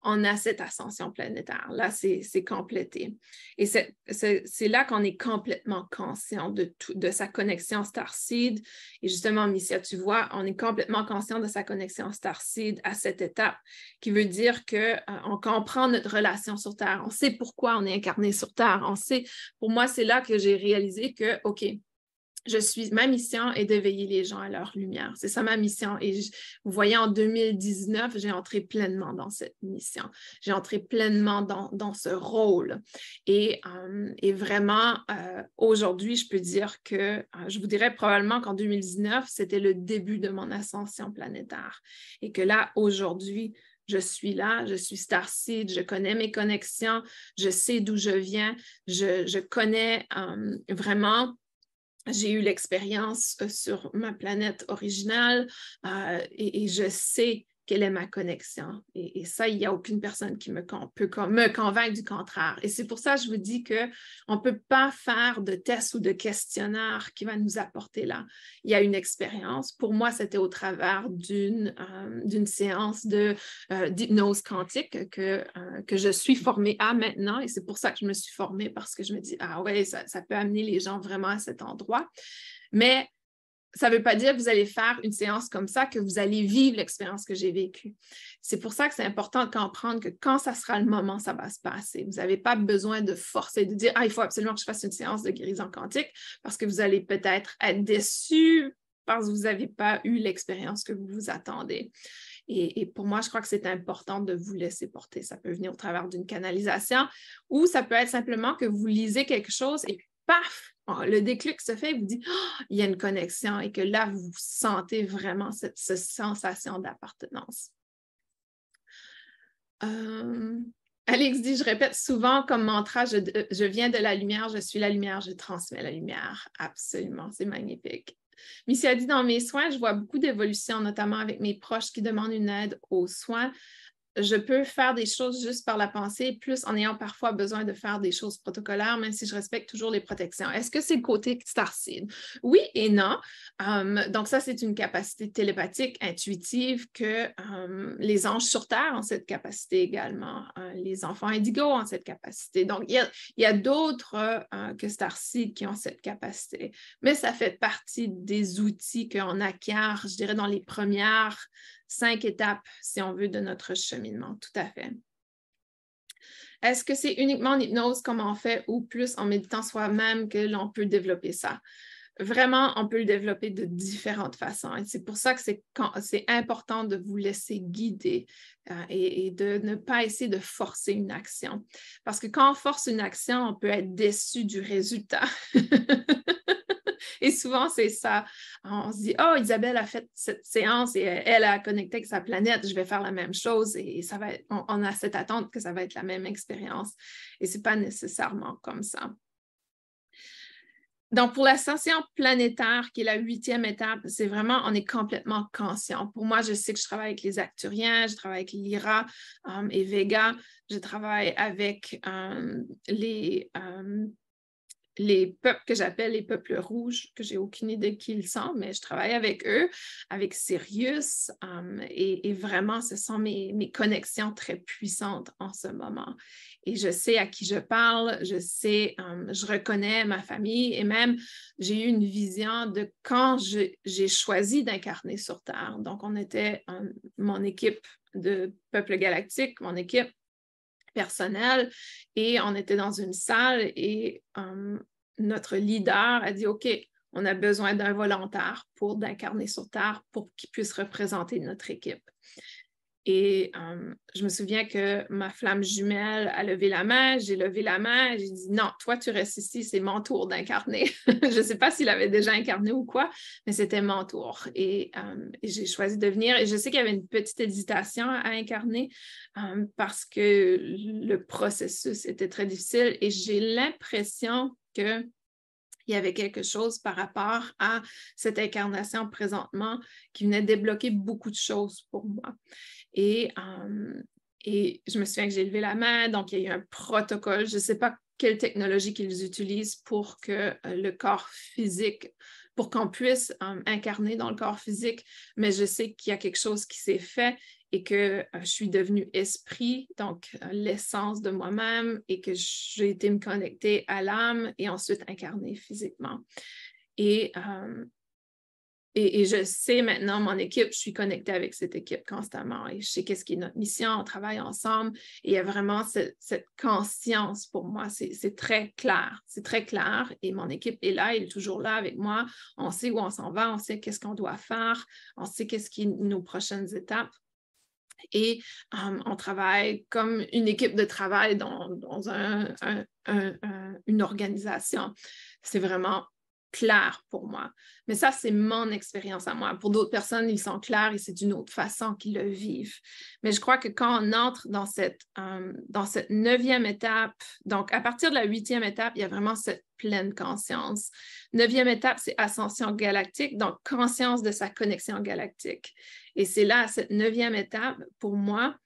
On a cette ascension planétaire. Là, c'est complété. Et c'est là qu'on est complètement conscient de sa connexion Starseed. Et justement, Missia, tu vois, on est complètement conscient de sa connexion Starseed à cette étape, qui veut dire qu'on comprend notre relation sur Terre. On sait pourquoi on est incarné sur Terre. On sait, pour moi, c'est là que j'ai réalisé que, OK, ma mission est d'éveiller les gens à leur lumière. C'est ça ma mission. Et vous voyez, en 2019, j'ai entré pleinement dans cette mission. J'ai entré pleinement dans ce rôle. Et vraiment, aujourd'hui, je peux dire que je vous dirais probablement qu'en 2019, c'était le début de mon ascension planétaire. Et que là, aujourd'hui, je suis là, je suis Starseed, je connais mes connexions, je sais d'où je viens, je connais vraiment. J'ai eu l'expérience sur ma planète originale et je sais quelle est ma connexion. Et ça, il n'y a aucune personne qui peut me convaincre du contraire. Et c'est pour ça que je vous dis qu'on ne peut pas faire de test ou de questionnaire qui va nous apporter là. Il y a une expérience. Pour moi, c'était au travers d'une séance d'hypnose quantique que je suis formée à maintenant. Et c'est pour ça que je me suis formée, parce que je me dis, ah ouais, ça peut amener les gens vraiment à cet endroit. Mais ça ne veut pas dire que vous allez faire une séance comme ça, que vous allez vivre l'expérience que j'ai vécue. C'est pour ça que c'est important de comprendre que quand ça sera le moment, ça va se passer. Vous n'avez pas besoin de forcer, de dire « Ah, il faut absolument que je fasse une séance de guérison quantique » parce que vous allez peut-être être déçu parce que vous n'avez pas eu l'expérience que vous vous attendez. Et pour moi, je crois que c'est important de vous laisser porter. Ça peut venir au travers d'une canalisation ou ça peut être simplement que vous lisez quelque chose et paf, le déclic se fait et vous dit oh, il y a une connexion et que là, vous sentez vraiment cette sensation d'appartenance. Alex dit, je répète souvent comme mantra, je viens de la lumière, je suis la lumière, je transmets la lumière. Absolument, c'est magnifique. Missy a dit, dans mes soins, je vois beaucoup d'évolution, notamment avec mes proches qui demandent une aide aux soins. Je peux faire des choses juste par la pensée, plus en ayant parfois besoin de faire des choses protocolaires, même si je respecte toujours les protections. Est-ce que c'est le côté Starseed? Oui et non. Donc ça, c'est une capacité télépathique, intuitive, que les anges sur Terre ont cette capacité également. Les enfants indigos ont cette capacité. Donc, il y a d'autres que Starseed qui ont cette capacité. Mais ça fait partie des outils qu'on acquiert, je dirais, dans les premières 5 étapes, si on veut, de notre cheminement. Tout à fait. Est-ce que c'est uniquement en hypnose comme on fait ou plus en méditant soi-même que l'on peut développer ça? Vraiment, on peut le développer de différentes façons. Et c'est pour ça que c'est important de vous laisser guider et de ne pas essayer de forcer une action. Parce que quand on force une action, on peut être déçu du résultat. Et souvent, c'est ça. On se dit, oh, Isabelle a fait cette séance et elle a connecté avec sa planète, je vais faire la même chose et ça va être, on a cette attente que ça va être la même expérience. Et ce n'est pas nécessairement comme ça. Donc, pour l'ascension planétaire, qui est la 8e étape, c'est vraiment, on est complètement conscient. Pour moi, je sais que je travaille avec les Acturiens, je travaille avec Lyra et Vega, je travaille avec les peuples que j'appelle les peuples rouges, que j'ai aucune idée qui ils sont, mais je travaille avec eux, avec Sirius, et vraiment, ce sont mes connexions très puissantes en ce moment. Et je sais à qui je parle, je sais, je reconnais ma famille, et même, j'ai eu une vision de quand j'ai choisi d'incarner sur Terre. Donc, on était mon équipe de Peuple Galactique, mon équipe personnel et on était dans une salle et notre leader a dit « OK, on a besoin d'un volontaire d'incarner sur Terre pour qu'il puisse représenter notre équipe. » Et je me souviens que ma flamme jumelle a levé la main, j'ai levé la main, j'ai dit « Non, toi, tu restes ici, c'est mon tour d'incarner. » Je ne sais pas s'il avait déjà incarné ou quoi, mais c'était mon tour. Et j'ai choisi de venir. Et je sais qu'il y avait une petite hésitation à incarner parce que le processus était très difficile. Et j'ai l'impression que il y avait quelque chose par rapport à cette incarnation présentement qui venait débloquer beaucoup de choses pour moi. Et je me souviens que j'ai levé la main, donc il y a eu un protocole. Je ne sais pas quelle technologie qu'ils utilisent pour que le corps physique, pour qu'on puisse incarner dans le corps physique, mais je sais qu'il y a quelque chose qui s'est fait et que je suis devenue esprit, donc l'essence de moi-même, et que j'ai été me connecter à l'âme et ensuite incarner physiquement. Et je sais maintenant, mon équipe, je suis connectée avec cette équipe constamment et je sais qu'est-ce qui est notre mission, on travaille ensemble et il y a vraiment cette conscience pour moi, c'est très clair, et mon équipe est là, elle est toujours là avec moi, on sait où on s'en va, on sait qu'est-ce qu'on doit faire, on sait qu'est-ce qui est nos prochaines étapes. Et on travaille comme une équipe de travail dans une organisation. C'est vraiment clair pour moi. Mais ça, c'est mon expérience à moi. Pour d'autres personnes, ils sont clairs et c'est d'une autre façon qu'ils le vivent. Mais je crois que quand on entre dans cette 9e étape, donc à partir de la 8e étape, il y a vraiment cette pleine conscience. 9e étape, c'est ascension galactique, donc conscience de sa connexion galactique. Et c'est là, cette 9e étape, pour moi,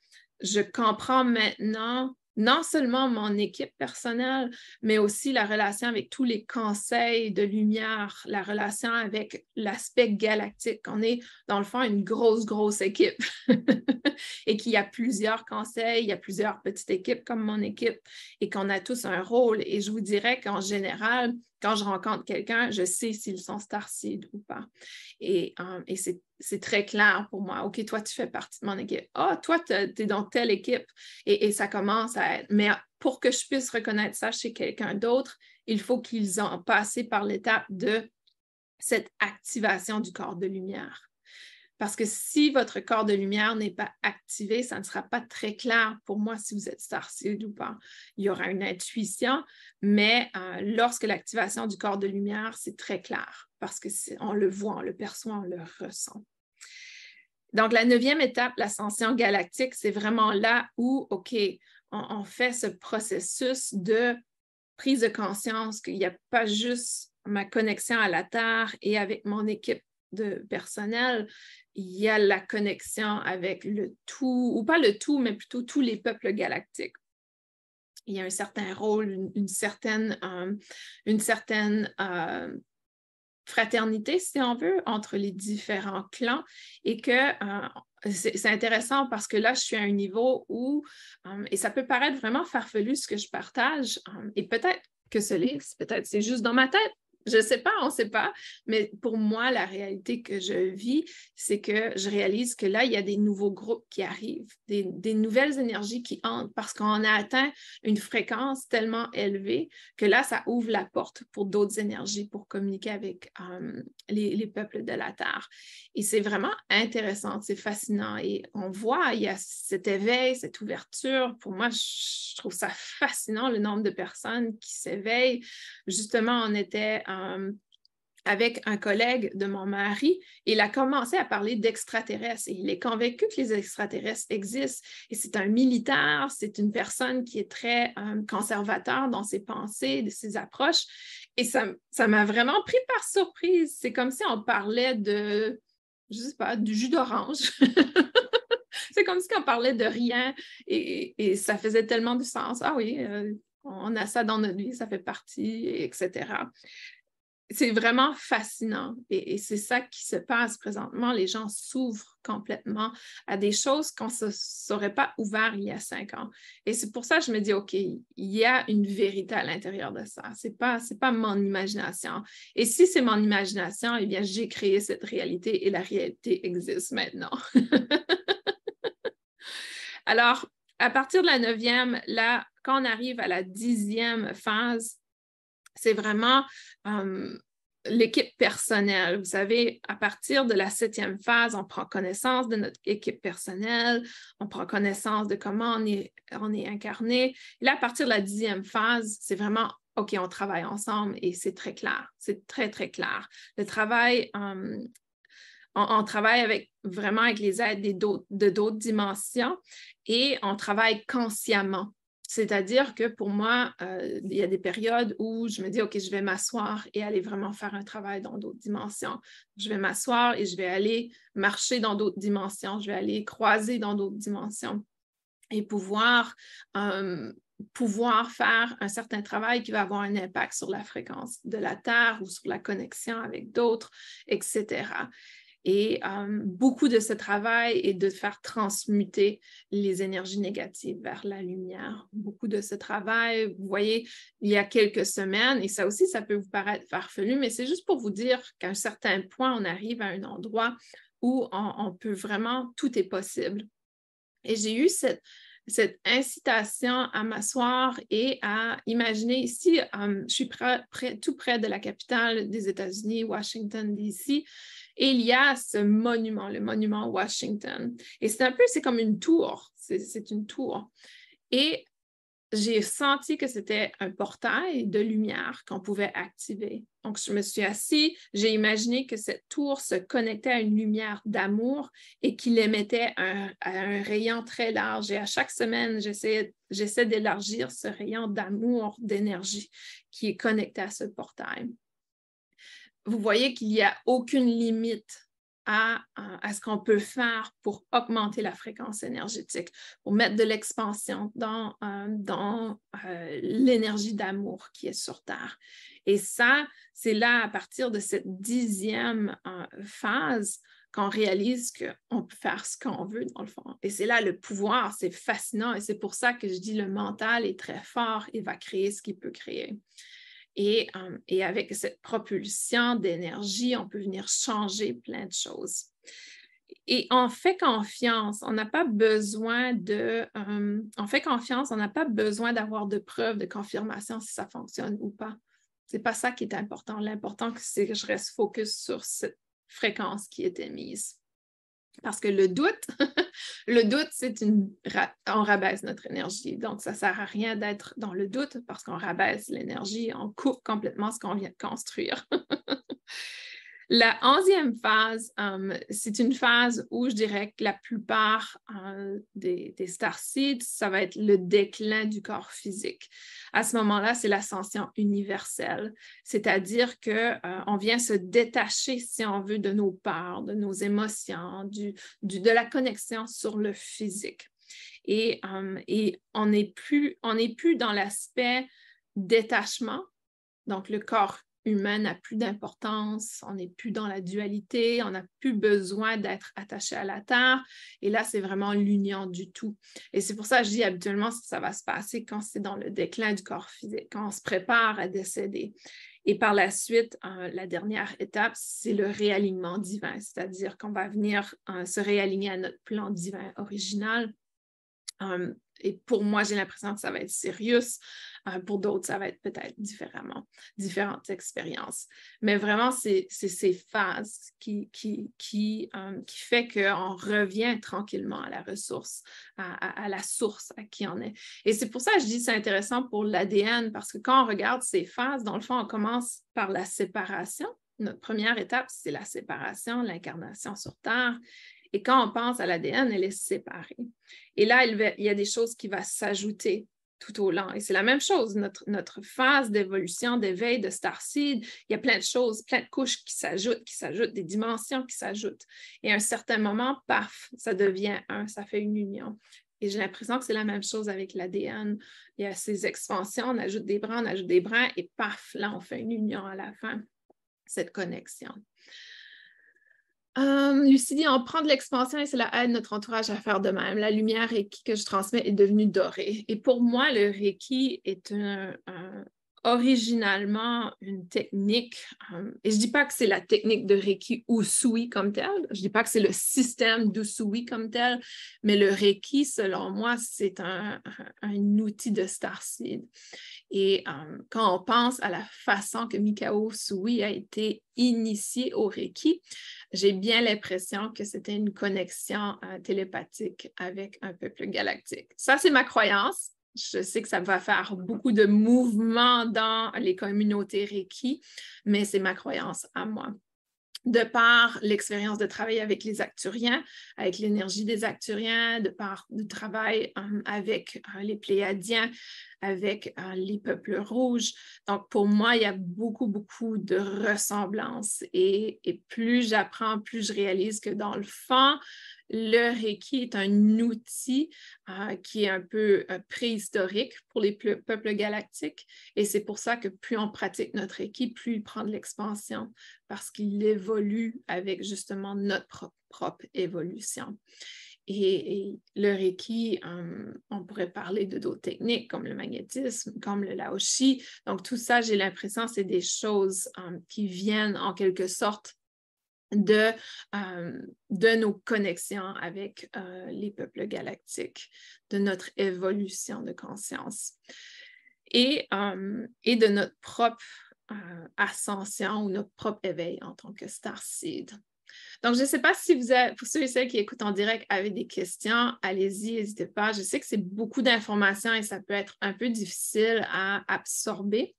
je comprends maintenant non seulement mon équipe personnelle, mais aussi la relation avec tous les conseils de lumière, la relation avec l'aspect galactique. On est, dans le fond, une grosse équipe et qu'il y a plusieurs conseils, il y a plusieurs petites équipes comme mon équipe et qu'on a tous un rôle. Et je vous dirais qu'en général, quand je rencontre quelqu'un, je sais s'ils sont starseed ou pas. Et c'est très clair pour moi. OK, toi, tu fais partie de mon équipe. Ah, toi, tu es dans telle équipe. Et ça commence à être... Mais pour que je puisse reconnaître ça chez quelqu'un d'autre, il faut qu'ils ont passé par l'étape de cette activation du corps de lumière. Parce que si votre corps de lumière n'est pas activé, ça ne sera pas très clair pour moi si vous êtes starseed ou pas. Il y aura une intuition, mais lorsque l'activation du corps de lumière, c'est très clair parce qu'on le voit, on le perçoit, on le ressent. Donc, la 9e étape, l'ascension galactique, c'est vraiment là où, OK, on fait ce processus de prise de conscience qu'il n'y a pas juste ma connexion à la Terre et avec mon équipe de personnel, il y a la connexion avec le tout, ou pas le tout, mais plutôt tous les peuples galactiques. Il y a un certain rôle, une certaine fraternité, si on veut, entre les différents clans et que c'est intéressant parce que là, je suis à un niveau où, et ça peut paraître vraiment farfelu ce que je partage, et peut-être que ce livre, peut-être c'est juste dans ma tête, je ne sais pas, on ne sait pas, mais pour moi, la réalité que je vis, c'est que je réalise que là, il y a des nouveaux groupes qui arrivent, des nouvelles énergies qui entrent parce qu'on a atteint une fréquence tellement élevée que là, ça ouvre la porte pour d'autres énergies pour communiquer avec les peuples de la Terre. Et c'est vraiment intéressant, c'est fascinant. Et on voit, il y a cet éveil, cette ouverture. Pour moi, je trouve ça fascinant, le nombre de personnes qui s'éveillent. Justement, on était avec un collègue de mon mari, il a commencé à parler d'extraterrestres et il est convaincu que les extraterrestres existent. Et c'est un militaire, c'est une personne qui est très conservateur dans ses pensées, de ses approches. Et ça m'a vraiment pris par surprise. C'est comme si on parlait de, je ne sais pas, du jus d'orange. C'est comme si on parlait de rien et ça faisait tellement du sens. Ah oui, on a ça dans notre vie, ça fait partie, etc. C'est vraiment fascinant et c'est ça qui se passe présentement. Les gens s'ouvrent complètement à des choses qu'on ne se serait pas ouvert il y a 5 ans. Et c'est pour ça que je me dis, OK, il y a une vérité à l'intérieur de ça. Ce n'est pas mon imagination. Et si c'est mon imagination, eh bien, j'ai créé cette réalité et la réalité existe maintenant. Alors, à partir de la 9e, là, quand on arrive à la 10e phase, c'est vraiment l'équipe personnelle. Vous savez, à partir de la 7e phase, on prend connaissance de notre équipe personnelle, on prend connaissance de comment on est incarné. Et là, à partir de la 10e phase, c'est vraiment, OK, on travaille ensemble et c'est très clair. C'est très, très clair. Le travail, on travaille vraiment avec les aides de d'autres dimensions et on travaille consciemment. C'est-à-dire que pour moi, il y a des périodes où je me dis, OK, je vais m'asseoir et aller vraiment faire un travail dans d'autres dimensions. Je vais m'asseoir et je vais aller marcher dans d'autres dimensions. Je vais aller croiser dans d'autres dimensions et pouvoir faire un certain travail qui va avoir un impact sur la fréquence de la Terre ou sur la connexion avec d'autres, etc. Et beaucoup de ce travail est de faire transmuter les énergies négatives vers la lumière. Beaucoup de ce travail, vous voyez, il y a quelques semaines, et ça aussi, ça peut vous paraître farfelu, mais c'est juste pour vous dire qu'à un certain point, on arrive à un endroit où on peut vraiment, tout est possible. Et j'ai eu cette incitation à m'asseoir et à imaginer ici, je suis tout près de la capitale des États-Unis, Washington, D.C., et il y a ce monument, le monument Washington. Et c'est comme une tour, c'est une tour. Et j'ai senti que c'était un portail de lumière qu'on pouvait activer. Donc, je me suis assise, j'ai imaginé que cette tour se connectait à une lumière d'amour et qu'il émettait un rayon très large. Et à chaque semaine, j'essaie d'élargir ce rayon d'amour, d'énergie qui est connecté à ce portail. Vous voyez qu'il n'y a aucune limite à ce qu'on peut faire pour augmenter la fréquence énergétique, pour mettre de l'expansion dans l'énergie d'amour qui est sur Terre. Et ça, c'est là, à partir de cette 10e phase, qu'on réalise qu'on peut faire ce qu'on veut, dans le fond. Et c'est là le pouvoir, c'est fascinant. Et c'est pour ça que je dis le mental est très fort et va créer ce qu'il peut créer. Et avec cette propulsion d'énergie, on peut venir changer plein de choses. Et on fait confiance, on n'a pas besoin d'avoir de preuves, de confirmation si ça fonctionne ou pas. Ce n'est pas ça qui est important. L'important, c'est que je reste focus sur cette fréquence qui est émise. Parce que le doute, on rabaisse notre énergie. Donc, ça ne sert à rien d'être dans le doute parce qu'on rabaisse l'énergie, on coupe complètement ce qu'on vient de construire. La 11e phase, c'est une phase où je dirais que la plupart des starseeds, ça va être le déclin du corps physique. À ce moment-là, c'est l'ascension universelle, c'est-à-dire qu'on vient se détacher, si on veut, de nos peurs, de nos émotions, de la connexion sur le physique. Et on n'est plus dans l'aspect détachement, donc le corps humain n'a plus d'importance, on n'est plus dans la dualité, on n'a plus besoin d'être attaché à la Terre. Et là, c'est vraiment l'union du tout. Et c'est pour ça que je dis habituellement, ça va se passer quand c'est dans le déclin du corps physique, quand on se prépare à décéder. Et par la suite, la dernière étape, c'est le réalignement divin, c'est-à-dire qu'on va venir se réaligner à notre plan divin original. Et pour moi, j'ai l'impression que ça va être sérieux. Pour d'autres, ça va être peut-être différentes expériences. Mais vraiment, c'est ces phases qui fait qu'on revient tranquillement à la ressource, à la source à qui on est. Et c'est pour ça que je dis que c'est intéressant pour l'ADN, parce que quand on regarde ces phases, dans le fond, on commence par la séparation. Notre première étape, c'est la séparation, l'incarnation sur Terre. Et quand on pense à l'ADN, elle est séparée. Et là, il y a des choses qui vont s'ajouter tout au long. Et c'est la même chose, notre phase d'évolution, d'éveil, de starseed, il y a plein de choses, plein de couches qui s'ajoutent, des dimensions qui s'ajoutent. Et à un certain moment, paf, ça devient un, ça fait une union. Et j'ai l'impression que c'est la même chose avec l'ADN. Il y a ces expansions, on ajoute des brins, et paf, là, on fait une union à la fin, cette connexion. Lucie dit, on prend de l'expansion et cela aide notre entourage à faire de même. La lumière Reiki que je transmets est devenue dorée. Et pour moi, le Reiki est originalement une technique, et je ne dis pas que c'est la technique de Reiki Usui comme telle, je ne dis pas que c'est le système d'Usui comme tel, mais le Reiki, selon moi, c'est un outil de starseed. Et quand on pense à la façon que Mikao Usui a été initié au Reiki, j'ai bien l'impression que c'était une connexion télépathique avec un peuple galactique. Ça, c'est ma croyance. Je sais que ça va faire beaucoup de mouvements dans les communautés Reiki, mais c'est ma croyance à moi. de par l'expérience de travailler avec les Acturiens, avec l'énergie des Acturiens, de par le travail avec les Pléiadiens, avec les peuples rouges. Donc, pour moi, il y a beaucoup, beaucoup de ressemblances. Et plus j'apprends, plus je réalise que dans le fond, le Reiki est un outil qui est un peu préhistorique pour les peuples galactiques. Et c'est pour ça que plus on pratique notre Reiki, plus il prend de l'expansion parce qu'il évolue avec justement notre propre évolution. Et le Reiki, on pourrait parler de d'autres techniques comme le magnétisme, comme le Laoshi. Donc, tout ça, j'ai l'impression, c'est des choses qui viennent en quelque sorte de nos connexions avec les peuples galactiques, de notre évolution de conscience et de notre propre ascension ou notre propre éveil en tant que starseed. Donc, je ne sais pas si vous avez, pour ceux et celles qui écoutent en direct, avez des questions, allez-y, n'hésitez pas. Je sais que c'est beaucoup d'informations et ça peut être un peu difficile à absorber,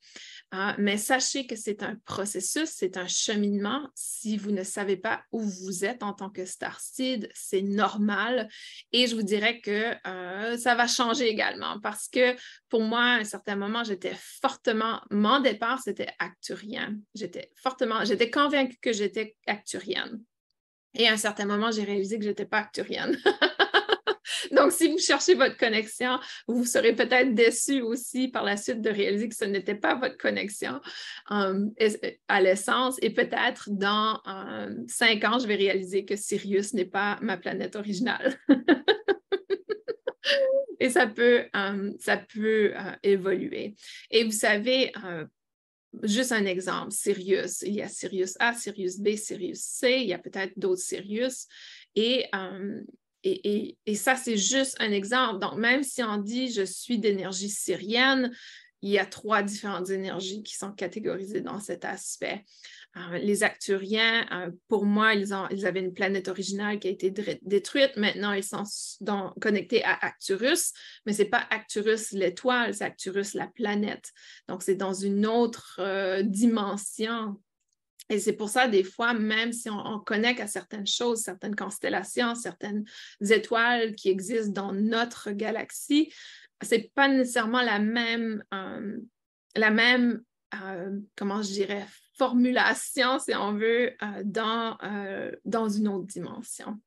mais sachez que c'est un processus, c'est un cheminement. Si vous ne savez pas où vous êtes en tant que starseed, c'est normal et je vous dirais que ça va changer également parce que pour moi, à un certain moment, mon départ, c'était acturien. J'étais convaincue que j'étais acturienne. Et à un certain moment, j'ai réalisé que je n'étais pas acturienne. Donc, si vous cherchez votre connexion, vous serez peut-être déçu aussi par la suite de réaliser que ce n'était pas votre connexion à l'essence. Et peut-être dans 5 ans, je vais réaliser que Sirius n'est pas ma planète originale. Et ça peut évoluer. Et vous savez, juste un exemple, Sirius, il y a Sirius A, Sirius B, Sirius C, il y a peut-être d'autres Sirius. Et ça, c'est juste un exemple. Donc, même si on dit « je suis d'énergie sirienne », il y a 3 différentes énergies qui sont catégorisées dans cet aspect. Les Acturiens, pour moi, ils avaient une planète originale qui a été détruite. Maintenant, ils sont connectés à Arcturus, mais ce n'est pas Arcturus l'étoile, c'est Arcturus la planète. Donc, c'est dans une autre dimension. Et c'est pour ça, des fois, même si on connecte à certaines choses, certaines constellations, certaines étoiles qui existent dans notre galaxie, ce n'est pas nécessairement la même comment je dirais, formulation, si on veut, dans une autre dimension.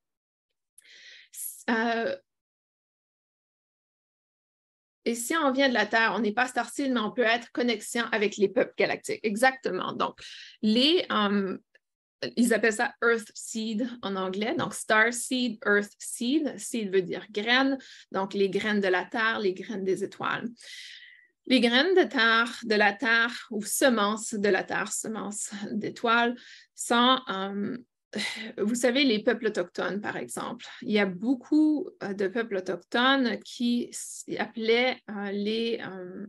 Et si on vient de la Terre, on n'est pas starseed, mais on peut être connexion avec les peuples galactiques. Exactement. Donc, ils appellent ça Earth Seed en anglais. Donc, Star Seed, Earth Seed. Seed veut dire graines. Donc, les graines de la Terre, les graines des étoiles. Les graines de la Terre ou semences de la Terre, semences d'étoiles, sont, vous savez, les peuples autochtones, par exemple. Il y a beaucoup de peuples autochtones qui appelaient les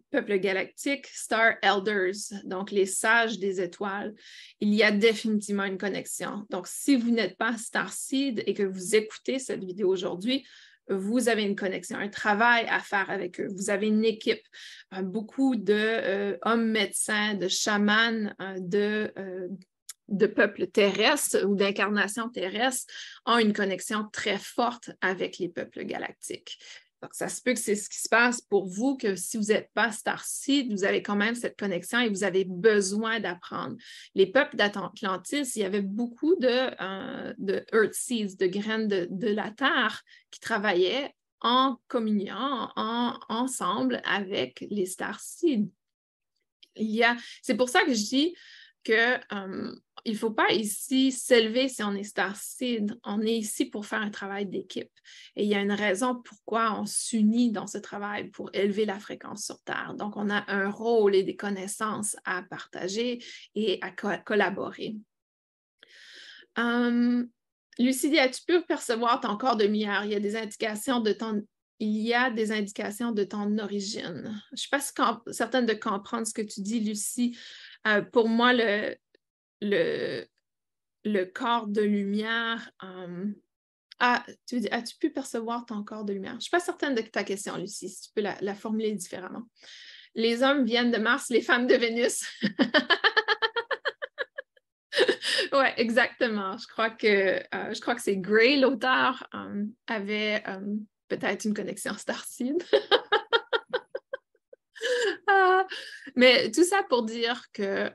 peuples galactiques Star Elders, donc les sages des étoiles. Il y a définitivement une connexion. Donc, si vous n'êtes pas starseed et que vous écoutez cette vidéo aujourd'hui, vous avez une connexion, un travail à faire avec eux. Vous avez une équipe, beaucoup d'hommes médecins, de chamans, de peuples terrestres ou d'incarnations terrestres ont une connexion très forte avec les peuples galactiques. Donc, ça se peut que c'est ce qui se passe pour vous, que si vous n'êtes pas starseed, vous avez quand même cette connexion et vous avez besoin d'apprendre. Les peuples d'Atlantis, il y avait beaucoup de Earth Seeds, de graines de la Terre qui travaillaient en communion, ensemble avec les starseeds. C'est pour ça que je dis que il ne faut pas ici s'élever si on est starseed. On est ici pour faire un travail d'équipe. Et il y a une raison pourquoi on s'unit dans ce travail pour élever la fréquence sur Terre. Donc, on a un rôle et des connaissances à partager et à collaborer. Lucie, as-tu pu percevoir ton corps de lumière? Il y a des indications de ton origine. Je ne suis pas certaine de comprendre ce que tu dis, Lucie. Pour moi, le corps de lumière. Tu veux dire, as-tu pu percevoir ton corps de lumière? Je ne suis pas certaine de ta question, Lucie, si tu peux la formuler différemment. Les hommes viennent de Mars, les femmes de Vénus. Oui, exactement. Je crois que c'est Gray, l'auteur, avait peut-être une connexion Starseed. Ah, mais tout ça pour dire que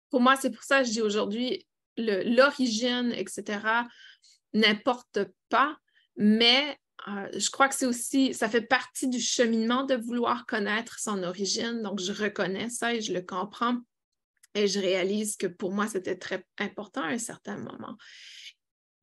pour moi, c'est pour ça que je dis aujourd'hui, l'origine, etc., n'importe pas, mais je crois que c'est aussi, ça fait partie du cheminement de vouloir connaître son origine. Donc, je reconnais ça et je le comprends. Et je réalise que pour moi, c'était très important à un certain moment.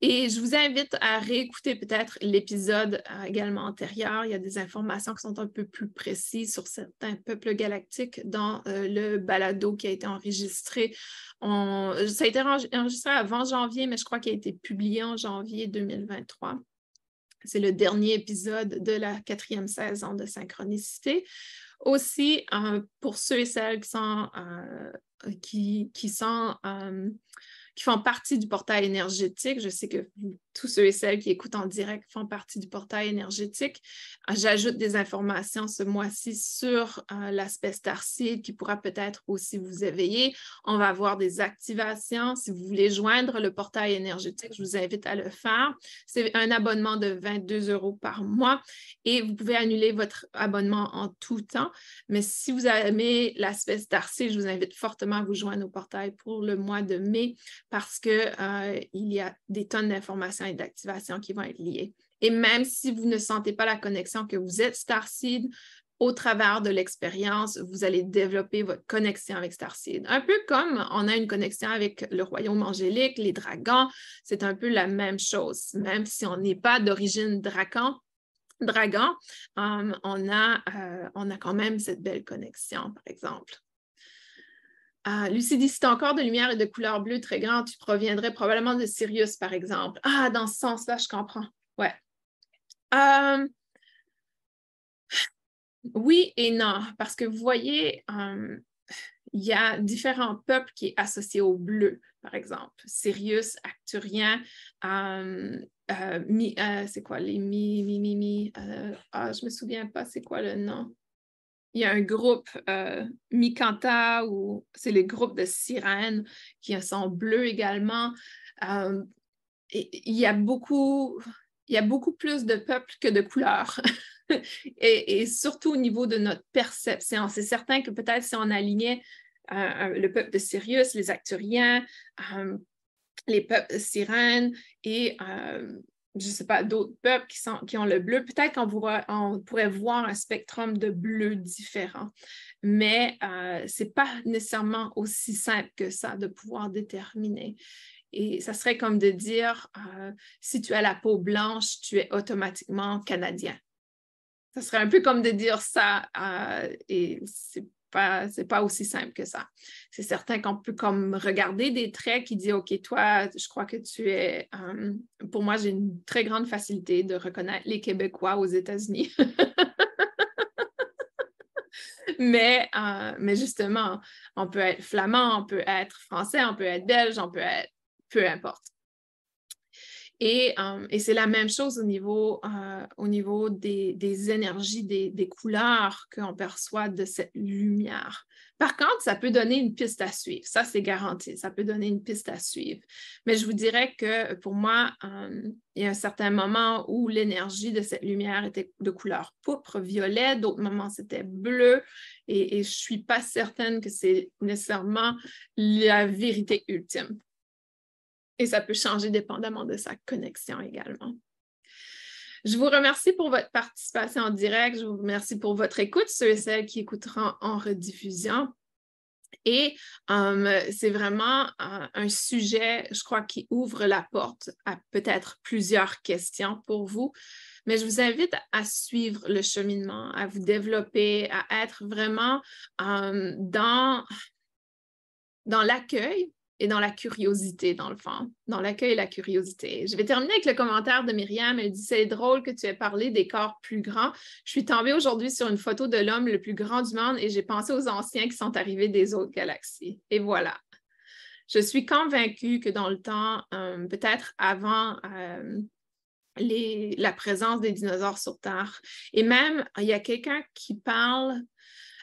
Et je vous invite à réécouter peut-être l'épisode également antérieur. Il y a des informations qui sont un peu plus précises sur certains peuples galactiques dans le balado qui a été enregistré. Ça a été enregistré avant janvier, mais je crois qu'il a été publié en janvier 2023. C'est le dernier épisode de la 4e saison de Synchronicité. Aussi, pour ceux et celles qui font partie du portail énergétique. Je sais que tous ceux et celles qui écoutent en direct font partie du portail énergétique. J'ajoute des informations ce mois-ci sur l'aspect Starseed qui pourra peut-être aussi vous éveiller. On va avoir des activations. Si vous voulez joindre le portail énergétique, je vous invite à le faire. C'est un abonnement de 22 € par mois et vous pouvez annuler votre abonnement en tout temps. Mais si vous aimez l'aspect Starseed, je vous invite fortement à vous joindre au portail pour le mois de mai parce qu'il y a des tonnes d'informations et d'activations qui vont être liées. Et même si vous ne sentez pas la connexion que vous êtes Starseed, au travers de l'expérience, vous allez développer votre connexion avec Starseed. Un peu comme on a une connexion avec le royaume angélique, les dragons, c'est un peu la même chose. Même si on n'est pas d'origine dragon, on a quand même cette belle connexion, par exemple. Lucie dit, si tu as encore de lumière et de couleur bleue très grande, tu proviendrais probablement de Sirius, par exemple. Ah, dans ce sens-là, je comprends. Ouais. Oui et non, parce que vous voyez, il y a différents peuples qui sont associés au bleu, par exemple. Sirius, Arcturien, c'est quoi les je me souviens pas c'est quoi le nom. Il y a un groupe Mikanta ou c'est les groupes de sirènes qui sont bleus également. Il y a beaucoup plus de peuples que de couleurs. et surtout au niveau de notre perception. C'est certain que peut-être si on alignait le peuple de Sirius, les Acturiens, les peuples de sirènes et je ne sais pas, d'autres peuples qui ont le bleu, peut-être qu'on pourrait voir un spectrum de bleu différent. Mais ce n'est pas nécessairement aussi simple que ça de pouvoir déterminer. Et ça serait comme de dire, si tu as la peau blanche, tu es automatiquement canadien. Ça serait un peu comme de dire ça, et c'est pas aussi simple que ça. C'est certain qu'on peut comme regarder des traits qui disent, OK, toi, je crois que tu es... pour moi, j'ai une très grande facilité de reconnaître les Québécois aux États-Unis. mais justement, on peut être flamand, on peut être français, on peut être belge, on peut être... peu importe. Et c'est la même chose au niveau des énergies, des couleurs qu'on perçoit de cette lumière. Par contre, ça peut donner une piste à suivre. Ça, c'est garanti. Ça peut donner une piste à suivre. Mais je vous dirais que pour moi, il y a un certain moment où l'énergie de cette lumière était de couleur pourpre, violet. D'autres moments, c'était bleu. Et je ne suis pas certaine que c'est nécessairement la vérité ultime. Et ça peut changer dépendamment de sa connexion également. Je vous remercie pour votre participation en direct. Je vous remercie pour votre écoute, ceux et celles qui écouteront en rediffusion. Et c'est vraiment un sujet, je crois, qui ouvre la porte à peut-être plusieurs questions pour vous. Mais je vous invite à suivre le cheminement, à vous développer, à être vraiment dans l'accueil et dans la curiosité, dans le fond, dans l'accueil et la curiosité. Je vais terminer avec le commentaire de Myriam. Elle dit « C'est drôle que tu aies parlé des corps plus grands. Je suis tombée aujourd'hui sur une photo de l'homme le plus grand du monde et j'ai pensé aux anciens qui sont arrivés des autres galaxies. » Et voilà. Je suis convaincue que dans le temps, peut-être avant la présence des dinosaures sur Terre, et même, il y a quelqu'un qui parle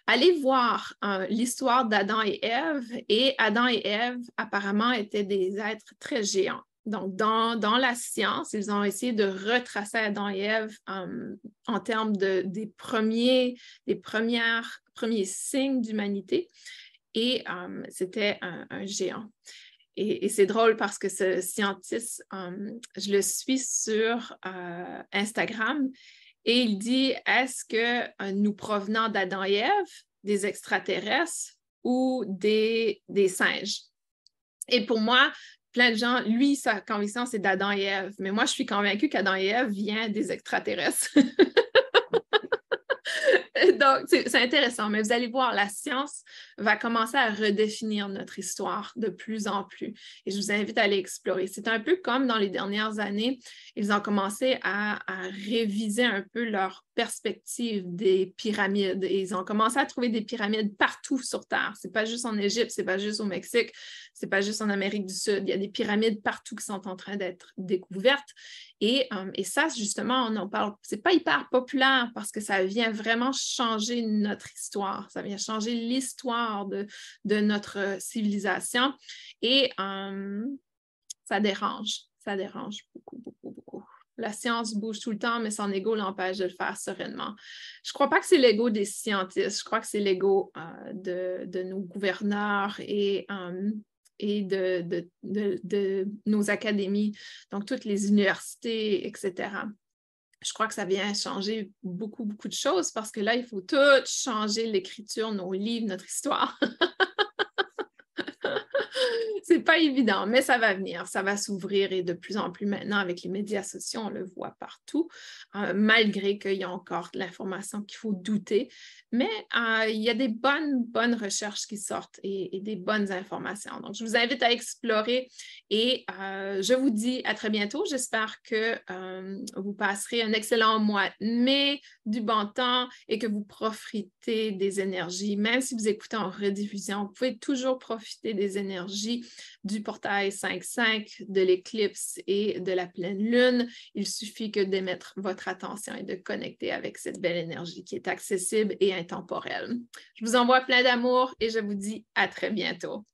allez voir l'histoire d'Adam et Ève. Et Adam et Ève, apparemment, étaient des êtres très géants. Donc, dans la science, ils ont essayé de retracer Adam et Ève en termes des premiers signes d'humanité. Et c'était un géant. Et c'est drôle parce que ce scientiste, je le suis sur Instagram et il dit, est-ce que nous provenons d'Adam et Ève, des extraterrestres ou des singes? Et pour moi, plein de gens, lui, sa conviction, c'est d'Adam et Ève. Mais moi, je suis convaincue qu'Adam et Ève vient des extraterrestres. Donc, c'est intéressant, mais vous allez voir, la science va commencer à redéfinir notre histoire de plus en plus. Et je vous invite à aller explorer. C'est un peu comme dans les dernières années, ils ont commencé à réviser un peu leur perspective des pyramides. Et ils ont commencé à trouver des pyramides partout sur Terre. Ce n'est pas juste en Égypte, ce n'est pas juste au Mexique, ce n'est pas juste en Amérique du Sud. Il y a des pyramides partout qui sont en train d'être découvertes. Et ça, justement, on en parle, c'est pas hyper populaire parce que ça vient vraiment changer notre histoire, ça vient changer l'histoire de notre civilisation et ça dérange beaucoup, beaucoup, beaucoup. La science bouge tout le temps, mais son ego l'empêche de le faire sereinement. Je ne crois pas que c'est l'ego des scientistes, je crois que c'est l'ego de nos gouverneurs et de nos académies, donc toutes les universités, etc. Je crois que ça vient changer beaucoup, beaucoup de choses parce que là, il faut tout changer l'écriture, nos livres, notre histoire. C'est pas évident, mais ça va venir, ça va s'ouvrir et de plus en plus maintenant avec les médias sociaux, on le voit partout, malgré qu'il y a encore de l'information qu'il faut douter. Mais il y a des bonnes recherches qui sortent et des bonnes informations. Donc, je vous invite à explorer et je vous dis à très bientôt. J'espère que vous passerez un excellent mois de mai, du bon temps et que vous profitez des énergies. Même si vous écoutez en rediffusion, vous pouvez toujours profiter des énergies du portail 5.5, de l'éclipse et de la pleine lune. Il suffit que d'émettre votre attention et de connecter avec cette belle énergie qui est accessible et intemporelle. Je vous envoie plein d'amour et je vous dis à très bientôt.